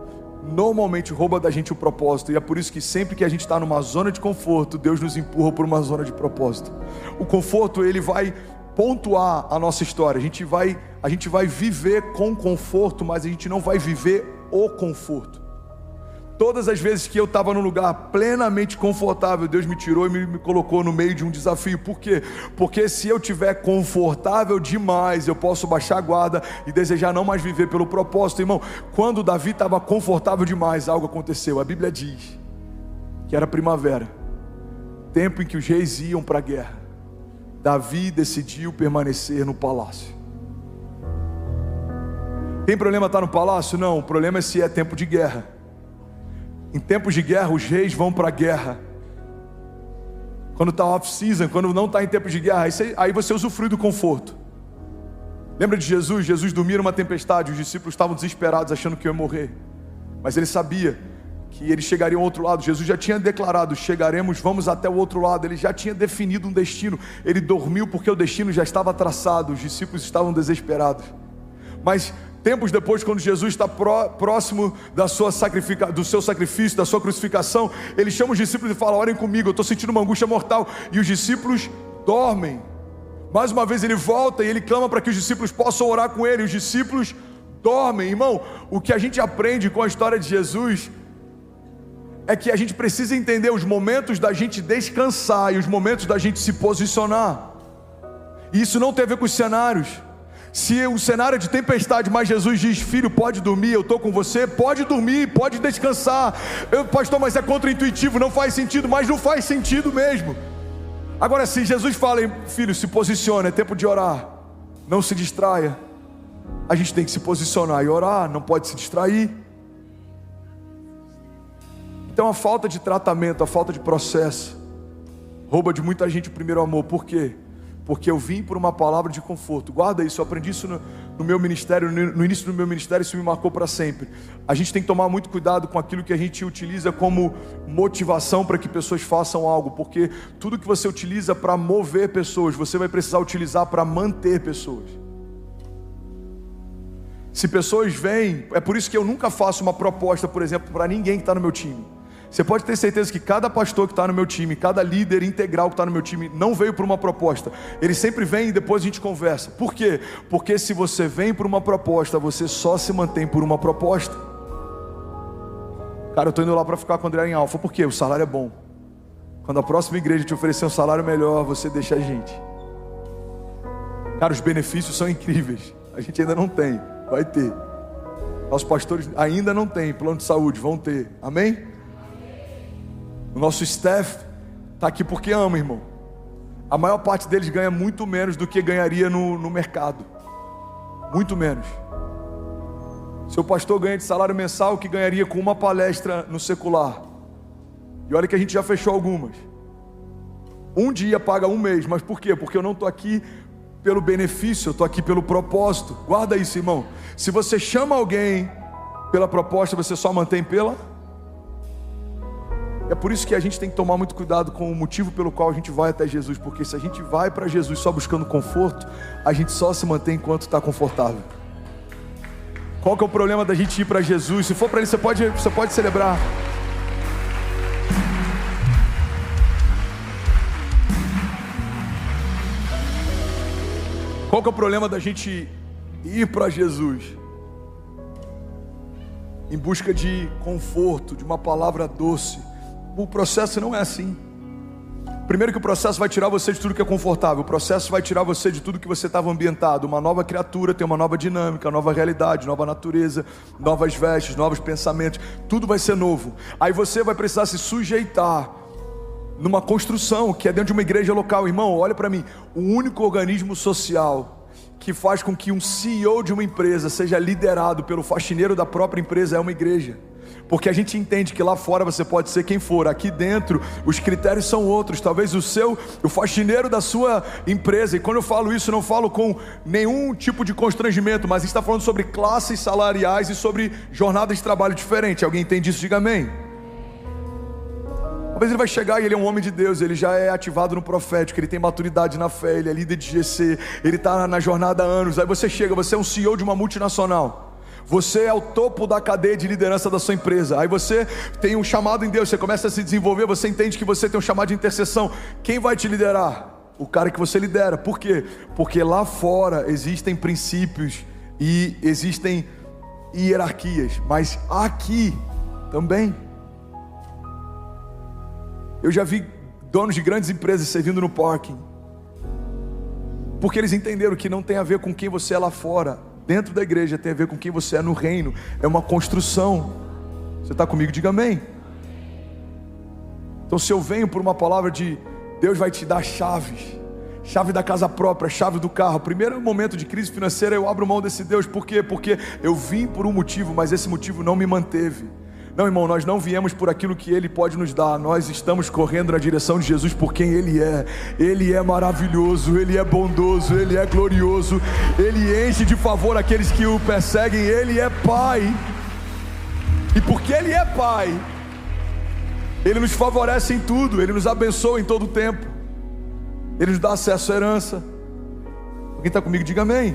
normalmente rouba da gente o propósito, e é por isso que sempre que a gente está numa zona de conforto, Deus nos empurra para uma zona de propósito. O conforto, ele vai pontuar a nossa história. A gente vai viver com conforto, mas a gente não vai viver o conforto. Todas as vezes que eu estava num lugar plenamente confortável, Deus me tirou e me colocou no meio de um desafio. Por quê? Porque se eu estiver confortável demais, eu posso baixar a guarda e desejar não mais viver pelo propósito. Irmão, quando Davi estava confortável demais, algo aconteceu. A Bíblia diz que era primavera, tempo em que os reis iam para a guerra. Davi decidiu permanecer no palácio. Tem problema estar no palácio? Não, o problema é se é tempo de guerra. Em tempos de guerra, os reis vão para a guerra. Quando está off-season, quando não está em tempos de guerra, aí você usufrui do conforto. Lembra de Jesus? Jesus dormia numa tempestade, os discípulos estavam desesperados, achando que iam morrer. Mas ele sabia que eles chegariam ao outro lado. Jesus já tinha declarado: chegaremos, vamos até o outro lado. Ele já tinha definido um destino. Ele dormiu porque o destino já estava traçado. Os discípulos estavam desesperados. Mas tempos depois, quando Jesus está próximo do seu sacrifício, da sua crucificação, ele chama os discípulos e fala: orem comigo, eu estou sentindo uma angústia mortal. E os discípulos dormem. Mais uma vez ele volta e ele clama para que os discípulos possam orar com ele. Os discípulos dormem. Irmão, o que a gente aprende com a história de Jesus é que a gente precisa entender os momentos da gente descansar e os momentos da gente se posicionar. E isso não tem a ver com os cenários. Se o cenário é de tempestade, mas Jesus diz: filho, pode dormir, eu estou com você, pode dormir, pode descansar. Pastor, mas é contra-intuitivo, não faz sentido. Mas não faz sentido mesmo. Agora, se Jesus fala: filho, se posicione, é tempo de orar, não se distraia. A gente tem que se posicionar e orar, não pode se distrair. Então a falta de tratamento, a falta de processo rouba de muita gente o primeiro amor. Por quê? Porque eu vim por uma palavra de conforto. Guarda isso, eu aprendi isso no meu ministério, no início do meu ministério, isso me marcou para sempre. A gente tem que tomar muito cuidado com aquilo que a gente utiliza como motivação para que pessoas façam algo, porque tudo que você utiliza para mover pessoas, você vai precisar utilizar para manter pessoas. Se pessoas vêm, é por isso que eu nunca faço uma proposta, por exemplo, para ninguém que está no meu time. Você pode ter certeza que cada pastor que está no meu time, cada líder integral que está no meu time, não veio por uma proposta. Ele sempre vem e depois a gente conversa. Por quê? Porque se você vem por uma proposta, você só se mantém por uma proposta. Cara, eu estou indo lá para ficar com o André em Alfa. Por quê? O salário é bom. Quando a próxima igreja te oferecer um salário melhor, você deixa a gente. Cara, os benefícios são incríveis. A gente ainda não tem, vai ter. Nossos pastores ainda não têm plano de saúde, vão ter. Amém? O nosso staff está aqui porque ama, irmão. A maior parte deles ganha muito menos do que ganharia no mercado. Muito menos. Seu pastor ganha de salário mensal o que ganharia com uma palestra no secular. E olha que a gente já fechou algumas. Um dia paga um mês, mas por quê? Porque eu não estou aqui pelo benefício, eu estou aqui pelo propósito. Guarda isso, irmão. Se você chama alguém pela proposta, você só mantém pela... É por isso que a gente tem que tomar muito cuidado com o motivo pelo qual a gente vai até Jesus, porque se a gente vai para Jesus só buscando conforto, a gente só se mantém enquanto está confortável. Qual que é o problema da gente ir para Jesus? Se for para Ele, você pode celebrar. Qual que é o problema da gente ir para Jesus em busca de conforto, de uma palavra doce? O processo não é assim. Primeiro que o processo vai tirar você de tudo que é confortável. O processo vai tirar você de tudo que você estava ambientado. Uma nova criatura tem uma nova dinâmica, nova realidade, nova natureza, novas vestes, novos pensamentos. Tudo vai ser novo. Aí você vai precisar se sujeitar numa construção que é dentro de uma igreja local. Irmão, olha para mim. O único organismo social que faz com que um CEO de uma empresa seja liderado pelo faxineiro da própria empresa é uma igreja. Porque a gente entende que lá fora você pode ser quem for, aqui dentro os critérios são outros. Talvez o faxineiro da sua empresa, e quando eu falo isso, não falo com nenhum tipo de constrangimento, mas a gente está falando sobre classes salariais e sobre jornadas de trabalho diferentes. Alguém entende isso? Diga amém. Talvez ele vai chegar e ele é um homem de Deus, ele já é ativado no profético, ele tem maturidade na fé, ele é líder de GC, ele está na jornada há anos. Aí você chega, você é um CEO de uma multinacional, você é o topo da cadeia de liderança da sua empresa. Aí você tem um chamado em Deus, você começa a se desenvolver, você entende que você tem um chamado de intercessão. Quem vai te liderar? O cara que você lidera. Por quê? Porque lá fora existem princípios e existem hierarquias, mas aqui também. Eu já vi donos de grandes empresas servindo no parking, porque eles entenderam que não tem a ver com quem você é lá fora. Dentro da igreja tem a ver com quem você é no reino. É uma construção. Você está comigo? Diga amém. Então se eu venho por uma palavra de Deus vai te dar chaves, chave da casa própria, chave do carro. Primeiro momento de crise financeira eu abro mão desse Deus. Por quê? Porque eu vim por um motivo, mas esse motivo não me manteve. Não, irmão, nós não viemos por aquilo que Ele pode nos dar. Nós estamos correndo na direção de Jesus por quem Ele é. Ele é maravilhoso, Ele é bondoso, Ele é glorioso. Ele enche de favor aqueles que o perseguem. Ele é Pai. E porque Ele é Pai, Ele nos favorece em tudo. Ele nos abençoa em todo o tempo. Ele nos dá acesso à herança. Alguém está comigo? Diga amém.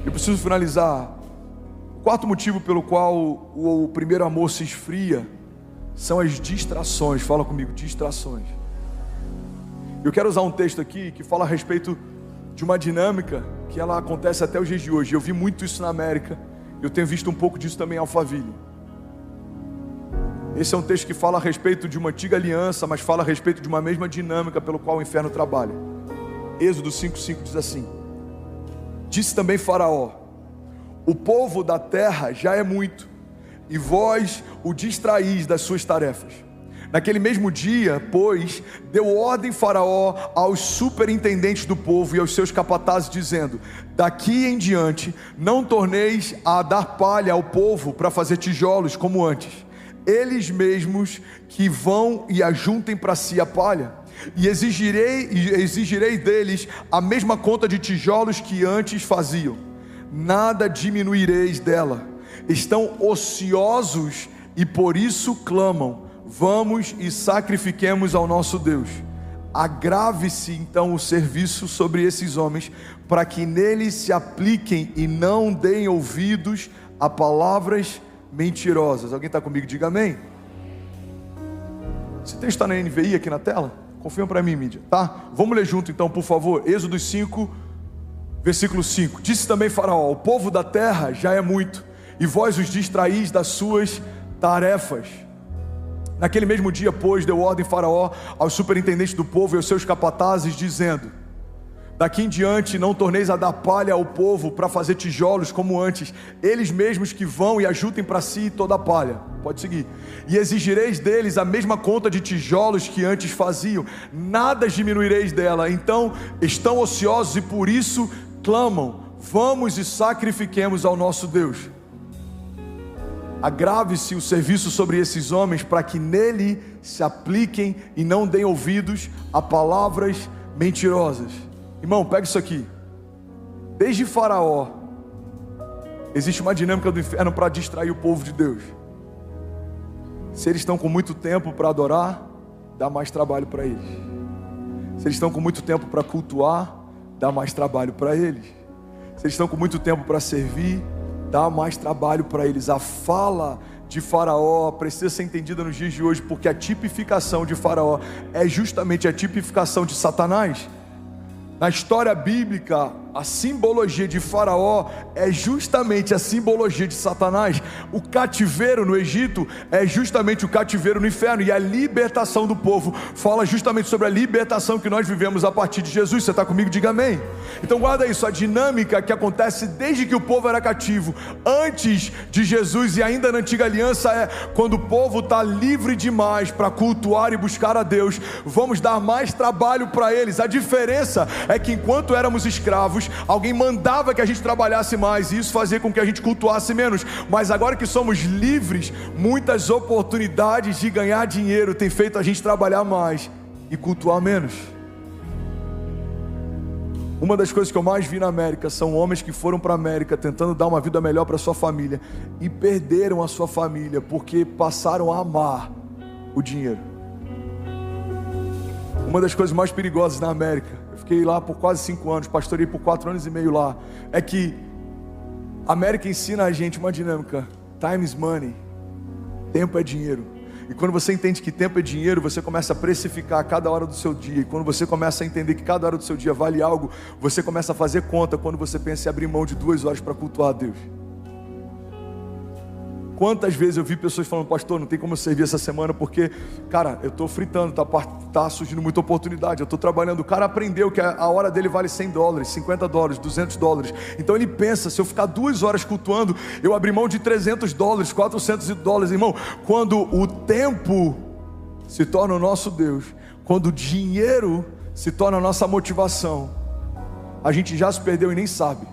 Eu preciso finalizar. O quarto motivo pelo qual o primeiro amor se esfria são as distrações. Fala comigo, distrações. Eu quero usar um texto aqui que fala a respeito de uma dinâmica que ela acontece até os dias de hoje. Eu vi muito isso na América. Eu tenho visto um pouco disso também em Alphaville. Esse é um texto que fala a respeito de uma antiga aliança, mas fala a respeito de uma mesma dinâmica pelo qual o inferno trabalha. Êxodo 5:5 diz assim: disse também Faraó: o povo da terra já é muito, e vós o distraís das suas tarefas. Naquele mesmo dia, pois, deu ordem Faraó aos superintendentes do povo e aos seus capatazes, dizendo: daqui em diante não torneis a dar palha ao povo para fazer tijolos como antes. Eles mesmos que vão e ajuntem para si a palha, e exigirei deles a mesma conta de tijolos que antes faziam. Nada diminuireis dela. Estão ociosos e por isso clamam: vamos e sacrifiquemos ao nosso Deus. Agrave-se então o serviço sobre esses homens, para que neles se apliquem e não deem ouvidos a palavras mentirosas. Alguém está comigo? Diga amém. Esse texto está na NVI aqui na tela? Confirma para mim, mídia, tá? Vamos ler junto então, por favor. Êxodo 5, versículo 5. Disse também Faraó: o povo da terra já é muito, e vós os distraís das suas tarefas. Naquele mesmo dia, pois, deu ordem Faraó aos superintendentes do povo e aos seus capatazes, dizendo: daqui em diante não torneis a dar palha ao povo para fazer tijolos como antes. Eles mesmos que vão e ajuntem para si toda a palha. Pode seguir. E exigireis deles a mesma conta de tijolos que antes faziam. Nada diminuireis dela. Então estão ociosos e por isso clamam: vamos e sacrifiquemos ao nosso Deus. Agrave-se o serviço sobre esses homens, para que nele se apliquem e não deem ouvidos a palavras mentirosas. Irmão, pega isso aqui. Desde Faraó existe uma dinâmica do inferno para distrair o povo de Deus. Se eles estão com muito tempo para adorar, dá mais trabalho para eles. Se eles estão com muito tempo para cultuar, dá mais trabalho para eles. Se eles estão com muito tempo para servir, dá mais trabalho para eles. A fala de Faraó precisa ser entendida nos dias de hoje, porque a tipificação de Faraó é justamente a tipificação de Satanás. Na história bíblica, a simbologia de Faraó é justamente a simbologia de Satanás. O cativeiro no Egito é justamente o cativeiro no inferno, e a libertação do povo fala justamente sobre a libertação que nós vivemos a partir de Jesus. Você está comigo? Diga amém. Então guarda isso, a dinâmica que acontece desde que o povo era cativo, antes de Jesus e ainda na antiga aliança, é quando o povo está livre demais para cultuar e buscar a Deus, vamos dar mais trabalho para eles. A diferença é que enquanto éramos escravos, alguém mandava que a gente trabalhasse mais, e isso fazia com que a gente cultuasse menos. Mas agora que somos livres, muitas oportunidades de ganhar dinheiro têm feito a gente trabalhar mais e cultuar menos. Uma das coisas que eu mais vi na América são homens que foram para a América tentando dar uma vida melhor para sua família e perderam a sua família porque passaram a amar o dinheiro. Uma das coisas mais perigosas na América, eu fiquei lá por quase 5 anos, pastorei por 4 anos e meio lá, é que a América ensina a gente uma dinâmica: time is money, tempo é dinheiro. E quando você entende que tempo é dinheiro, você começa a precificar cada hora do seu dia. E quando você começa a entender que cada hora do seu dia vale algo, você começa a fazer conta quando você pensa em abrir mão de 2 horas para cultuar a Deus. Quantas vezes eu vi pessoas falando: pastor, não tem como eu servir essa semana porque, cara, eu estou fritando, tá surgindo muita oportunidade, eu estou trabalhando. O cara aprendeu que a hora dele vale $100, $50, $200. Então ele pensa: se eu ficar 2 horas cultuando, eu abri mão de $300, $400. Irmão, quando o tempo se torna o nosso Deus, quando o dinheiro se torna a nossa motivação, a gente já se perdeu e nem sabe.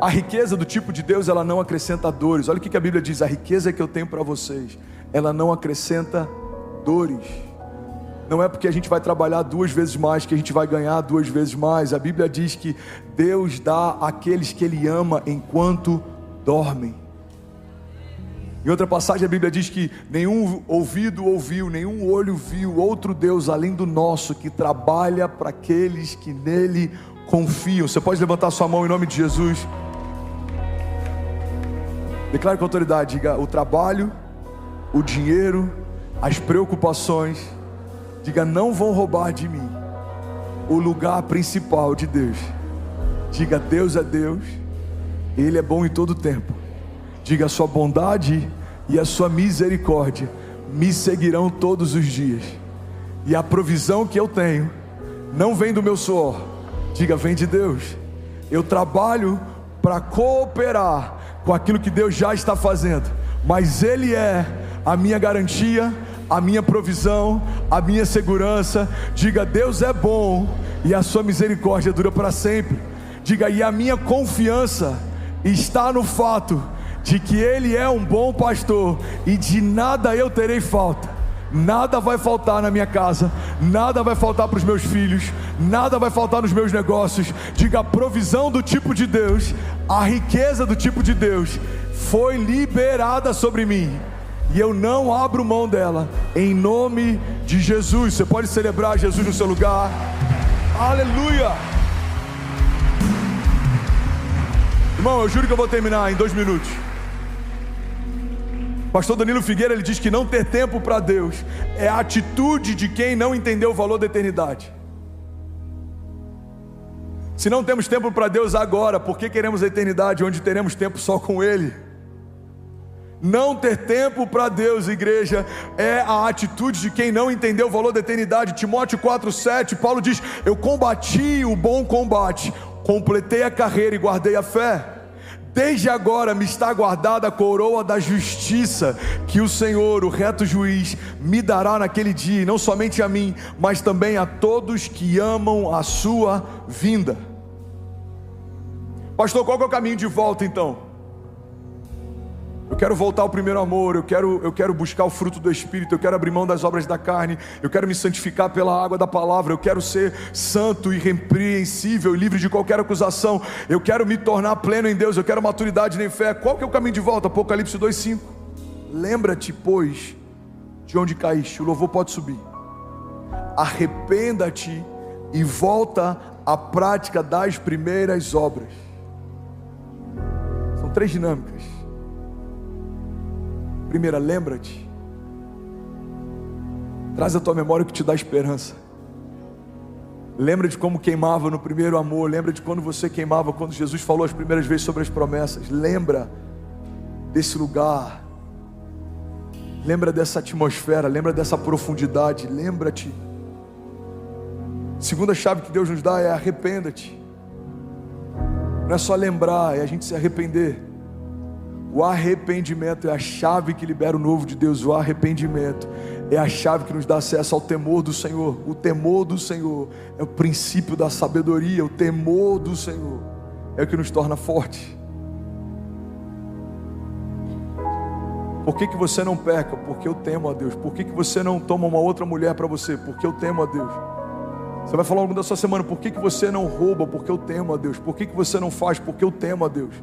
A riqueza do tipo de Deus, ela não acrescenta dores. Olha o que a Bíblia diz: a riqueza que eu tenho para vocês, ela não acrescenta dores. Não é porque a gente vai trabalhar 2 vezes mais que a gente vai ganhar 2 vezes mais. A Bíblia diz que Deus dá àqueles que Ele ama enquanto dormem. Em outra passagem a Bíblia diz que nenhum ouvido ouviu, nenhum olho viu outro Deus além do nosso, que trabalha para aqueles que nele confiam. Você pode levantar sua mão em nome de Jesus? Declare com autoridade, diga: o trabalho, o dinheiro, as preocupações, diga, não vão roubar de mim o lugar principal de Deus. Diga: Deus é Deus, Ele é bom em todo tempo. Diga: a sua bondade e a sua misericórdia me seguirão todos os dias. E a provisão que eu tenho não vem do meu suor, diga, vem de Deus. Eu trabalho para cooperar com aquilo que Deus já está fazendo, mas Ele é a minha garantia, a minha provisão, a minha segurança. Diga: Deus é bom e a sua misericórdia dura para sempre. Diga: e a minha confiança está no fato de que Ele é um bom pastor e de nada eu terei falta. Nada vai faltar na minha casa, nada vai faltar para os meus filhos, nada vai faltar nos meus negócios. Diga: a provisão do tipo de Deus, a riqueza do tipo de Deus foi liberada sobre mim, e eu não abro mão dela, em nome de Jesus. Você pode celebrar Jesus no seu lugar. Aleluia. Irmão, eu juro que eu vou terminar em 2 minutos. Pastor Danilo Figueira, ele diz que não ter tempo para Deus é a atitude de quem não entendeu o valor da eternidade. Se não temos tempo para Deus agora, por que queremos a eternidade onde teremos tempo só com Ele? Não ter tempo para Deus, igreja, é a atitude de quem não entendeu o valor da eternidade. Timóteo 4,7, Paulo diz: eu combati o bom combate, completei a carreira e guardei a fé. Desde agora me está guardada a coroa da justiça, que o Senhor, o reto juiz, me dará naquele dia, e não somente a mim, mas também a todos que amam a sua vinda. Pastor, qual que é o caminho de volta então? Eu quero voltar ao primeiro amor, eu quero buscar o fruto do Espírito, eu quero abrir mão das obras da carne, eu quero me santificar pela água da palavra, eu quero ser santo, irrepreensível, livre de qualquer acusação, eu quero me tornar pleno em Deus, eu quero maturidade em fé. Qual que é o caminho de volta? Apocalipse 2,5. Lembra-te, pois, de onde caíste. O louvor pode subir. Arrependa-te e volta à prática das primeiras obras. São 3 dinâmicas. Primeira, lembra-te. Traz à tua memória o que te dá esperança. Lembra de como queimava no primeiro amor. Lembra de quando você queimava, quando Jesus falou as primeiras vezes sobre as promessas. Lembra desse lugar. Lembra dessa atmosfera. Lembra dessa profundidade. Lembra-te. Segunda chave que Deus nos dá é arrependa-te. Não é só lembrar, é a gente se arrepender. O arrependimento é a chave que libera o novo de Deus. O arrependimento é a chave que nos dá acesso ao temor do Senhor. O temor do Senhor é o princípio da sabedoria. O temor do Senhor é o que nos torna fortes. Por que você não peca? Porque eu temo a Deus. Por que você não toma uma outra mulher para você? Porque eu temo a Deus. Você vai falar ao longo da sua semana, por que você não rouba? Porque eu temo a Deus. Por que você não faz? Porque eu temo a Deus.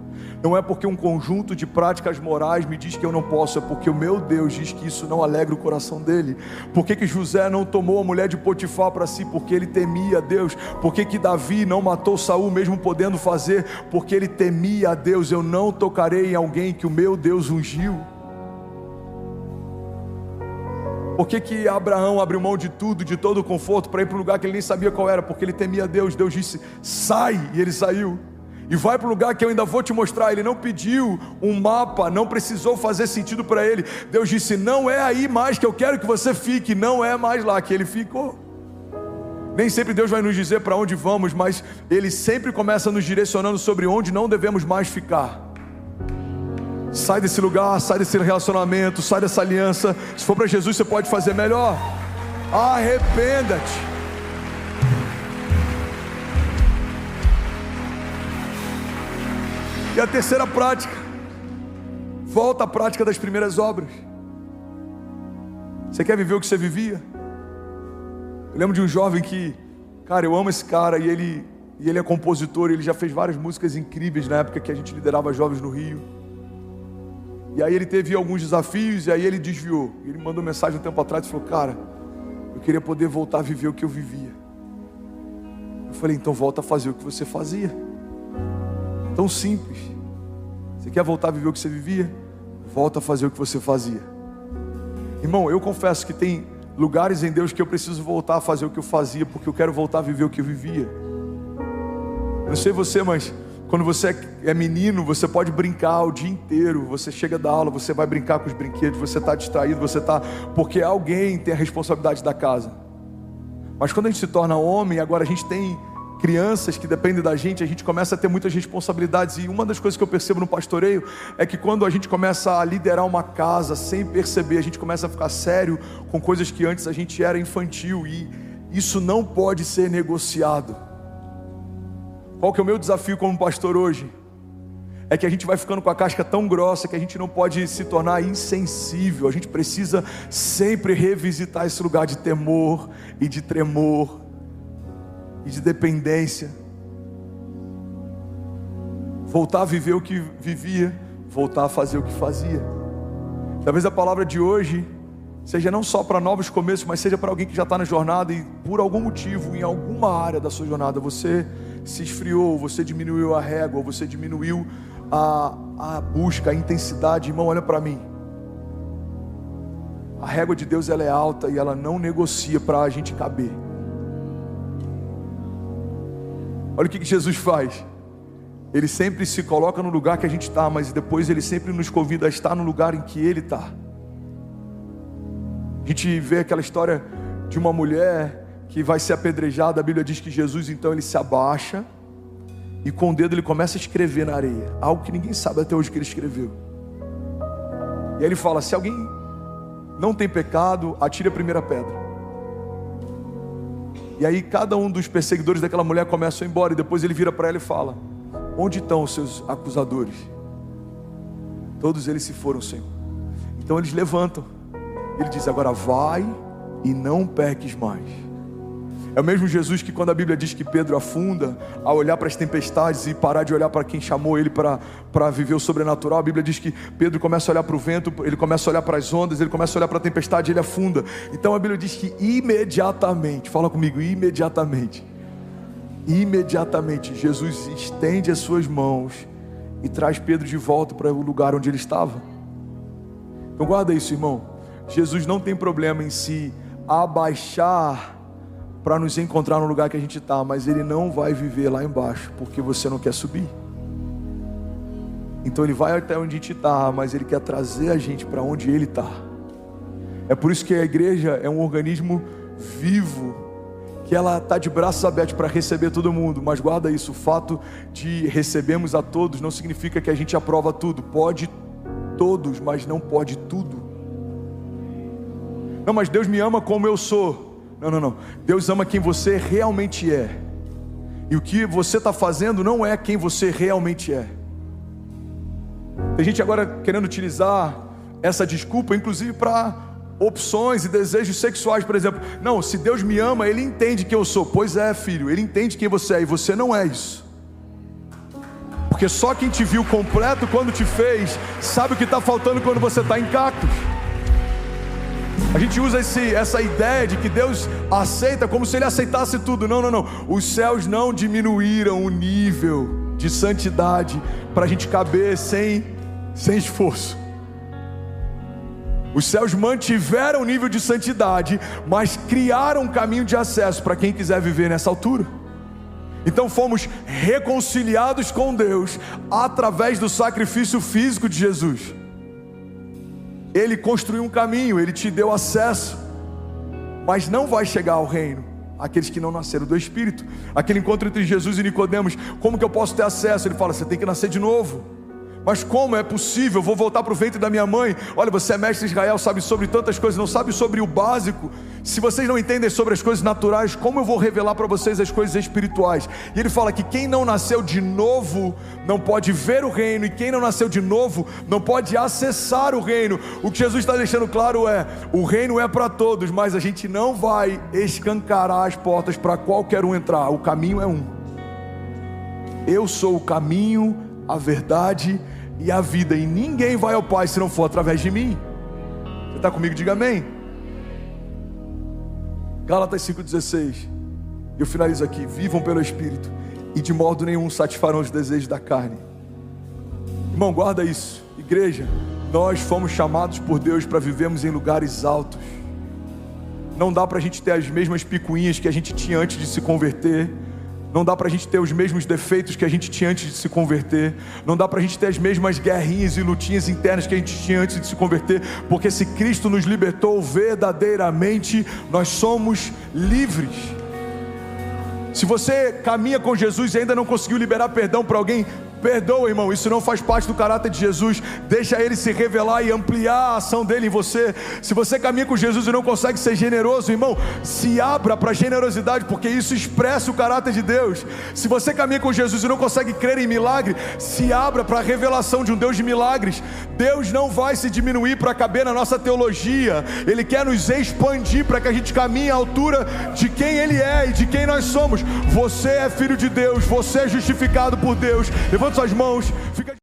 Não é porque um conjunto de práticas morais me diz que eu não posso, é porque o meu Deus diz que isso não alegra o coração dele. Por que José não tomou a mulher de Potifar para si? Porque ele temia a Deus. Por que Davi não matou Saul mesmo podendo fazer? Porque ele temia a Deus. Eu não tocarei em alguém que o meu Deus ungiu. Por que Abraão abriu mão de tudo, de todo o conforto, para ir para um lugar que ele nem sabia qual era? Porque ele temia a Deus. Deus disse, sai, e ele saiu. E vai para o lugar que eu ainda vou te mostrar. Ele não pediu um mapa, não precisou fazer sentido para ele. Deus disse, não é aí mais que eu quero que você fique. Não é mais lá que ele ficou. Nem sempre Deus vai nos dizer para onde vamos, mas Ele sempre começa nos direcionando sobre onde não devemos mais ficar. Sai desse lugar, sai desse relacionamento, sai dessa aliança. Se for para Jesus, você pode fazer melhor. Arrependa-te. E a terceira prática, volta à prática das primeiras obras. Você quer viver o que você vivia? Eu lembro de um jovem que, cara, eu amo esse cara, e ele é compositor, ele já fez várias músicas incríveis na época que a gente liderava jovens no Rio. E aí ele teve alguns desafios, e aí ele desviou. Ele me mandou mensagem um tempo atrás e falou, cara, eu queria poder voltar a viver o que eu vivia. Eu falei, então volta a fazer o que você fazia. Tão simples. Você quer voltar a viver o que você vivia? Volta a fazer o que você fazia. Irmão, eu confesso que tem lugares em Deus que eu preciso voltar a fazer o que eu fazia, porque eu quero voltar a viver o que eu vivia. Eu não sei você, mas quando você é menino, você pode brincar o dia inteiro. Você chega da aula, você vai brincar com os brinquedos, você está distraído, porque alguém tem a responsabilidade da casa. Mas quando a gente se torna homem, agora a gente tem crianças que dependem da gente, a gente começa a ter muitas responsabilidades. E uma das coisas que eu percebo no pastoreio é que quando a gente começa a liderar uma casa sem perceber, a gente começa a ficar sério com coisas que antes a gente era infantil, e isso não pode ser negociado. Qual que é o meu desafio como pastor hoje? É que a gente vai ficando com a casca tão grossa que a gente não pode se tornar insensível. A gente precisa sempre revisitar esse lugar de temor e de tremor e de dependência. Voltar a viver o que vivia, voltar a fazer o que fazia. Talvez a palavra de hoje seja não só para novos começos, mas seja para alguém que já está na jornada e por algum motivo, em alguma área da sua jornada, você se esfriou, você diminuiu a régua, você diminuiu a busca, a intensidade. Irmão, olha para mim. A régua de Deus, ela é alta e ela não negocia para a gente caber. Olha o que Jesus faz. Ele sempre se coloca no lugar que a gente está, mas depois Ele sempre nos convida a estar no lugar em que Ele está. A gente vê aquela história de uma mulher que vai ser apedrejada. A Bíblia diz que Jesus, então, ele se abaixa e com o dedo ele começa a escrever na areia, algo que ninguém sabe até hoje que ele escreveu. E aí ele fala, se alguém não tem pecado, atire a primeira pedra. E aí cada um dos perseguidores daquela mulher começa a ir embora, e depois ele vira para ela e fala, onde estão os seus acusadores? Todos eles se foram, Senhor. Então eles levantam. Ele diz, agora vai e não peques mais. É o mesmo Jesus que, quando a Bíblia diz que Pedro afunda, ao olhar para as tempestades e parar de olhar para quem chamou ele para viver o sobrenatural, a Bíblia diz que Pedro começa a olhar para o vento, ele começa a olhar para as ondas, ele começa a olhar para a tempestade, ele afunda. Então a Bíblia diz que imediatamente, fala comigo, imediatamente, Jesus estende as suas mãos e traz Pedro de volta para o lugar onde ele estava. Então guarda isso, irmão. Jesus não tem problema em se abaixar para nos encontrar no lugar que a gente está, mas Ele não vai viver lá embaixo, porque você não quer subir. Então Ele vai até onde a gente está, mas Ele quer trazer a gente para onde Ele está. É por isso que a igreja é um organismo vivo, que ela está de braços abertos para receber todo mundo. Mas guarda isso, o fato de recebemos a todos não significa que a gente aprova tudo. Pode todos, mas não pode tudo. Não, mas Deus me ama como eu sou. Não. Deus ama quem você realmente é. E o que você está fazendo não é quem você realmente é. Tem gente agora querendo utilizar essa desculpa, inclusive para opções e desejos sexuais, por exemplo. Não, se Deus me ama, Ele entende quem eu sou. Pois é, filho, Ele entende quem você é, e você não é isso. Porque só quem te viu completo quando te fez, sabe o que está faltando quando você está em cactos. A gente usa essa ideia de que Deus aceita como se Ele aceitasse tudo. Não. Os céus não diminuíram o nível de santidade para a gente caber sem esforço. Os céus mantiveram o nível de santidade, mas criaram um caminho de acesso para quem quiser viver nessa altura. Então fomos reconciliados com Deus através do sacrifício físico de Jesus. Ele construiu um caminho, Ele te deu acesso, mas não vai chegar ao reino aqueles que não nasceram do Espírito. Aquele encontro entre Jesus e Nicodemos, como que eu posso ter acesso? Ele fala, você tem que nascer de novo. Mas como é possível? Eu vou voltar para o ventre da minha mãe. Olha, você é mestre de Israel, sabe sobre tantas coisas, não sabe sobre o básico. Se vocês não entendem sobre as coisas naturais, como eu vou revelar para vocês as coisas espirituais? E ele fala que quem não nasceu de novo não pode ver o reino, e quem não nasceu de novo não pode acessar o reino. O que Jesus está deixando claro é, o reino é para todos, mas a gente não vai escancarar as portas para qualquer um entrar. O caminho é um. Eu sou o caminho, a verdade e a vida, e ninguém vai ao Pai se não for através de mim. Você está comigo? Diga amém. Gálatas 5,16. Eu finalizo aqui. Vivam pelo Espírito, e de modo nenhum satisfarão os desejos da carne. Irmão, guarda isso. Igreja, nós fomos chamados por Deus para vivermos em lugares altos. Não dá para a gente ter as mesmas picuinhas que a gente tinha antes de se converter. Não dá para a gente ter os mesmos defeitos que a gente tinha antes de se converter. Não dá para a gente ter as mesmas guerrinhas e lutinhas internas que a gente tinha antes de se converter. Porque se Cristo nos libertou verdadeiramente, nós somos livres. Se você caminha com Jesus e ainda não conseguiu liberar perdão para alguém, perdoa, irmão, isso não faz parte do caráter de Jesus. Deixa Ele se revelar e ampliar a ação dele em você. Se você caminha com Jesus e não consegue ser generoso, irmão, se abra para a generosidade, porque isso expressa o caráter de Deus. Se você caminha com Jesus e não consegue crer em milagre, se abra para a revelação de um Deus de milagres. Deus não vai se diminuir para caber na nossa teologia. Ele quer nos expandir para que a gente caminhe à altura de quem Ele é e de quem nós somos. Você é filho de Deus, você é justificado por Deus. Levanta suas mãos, fica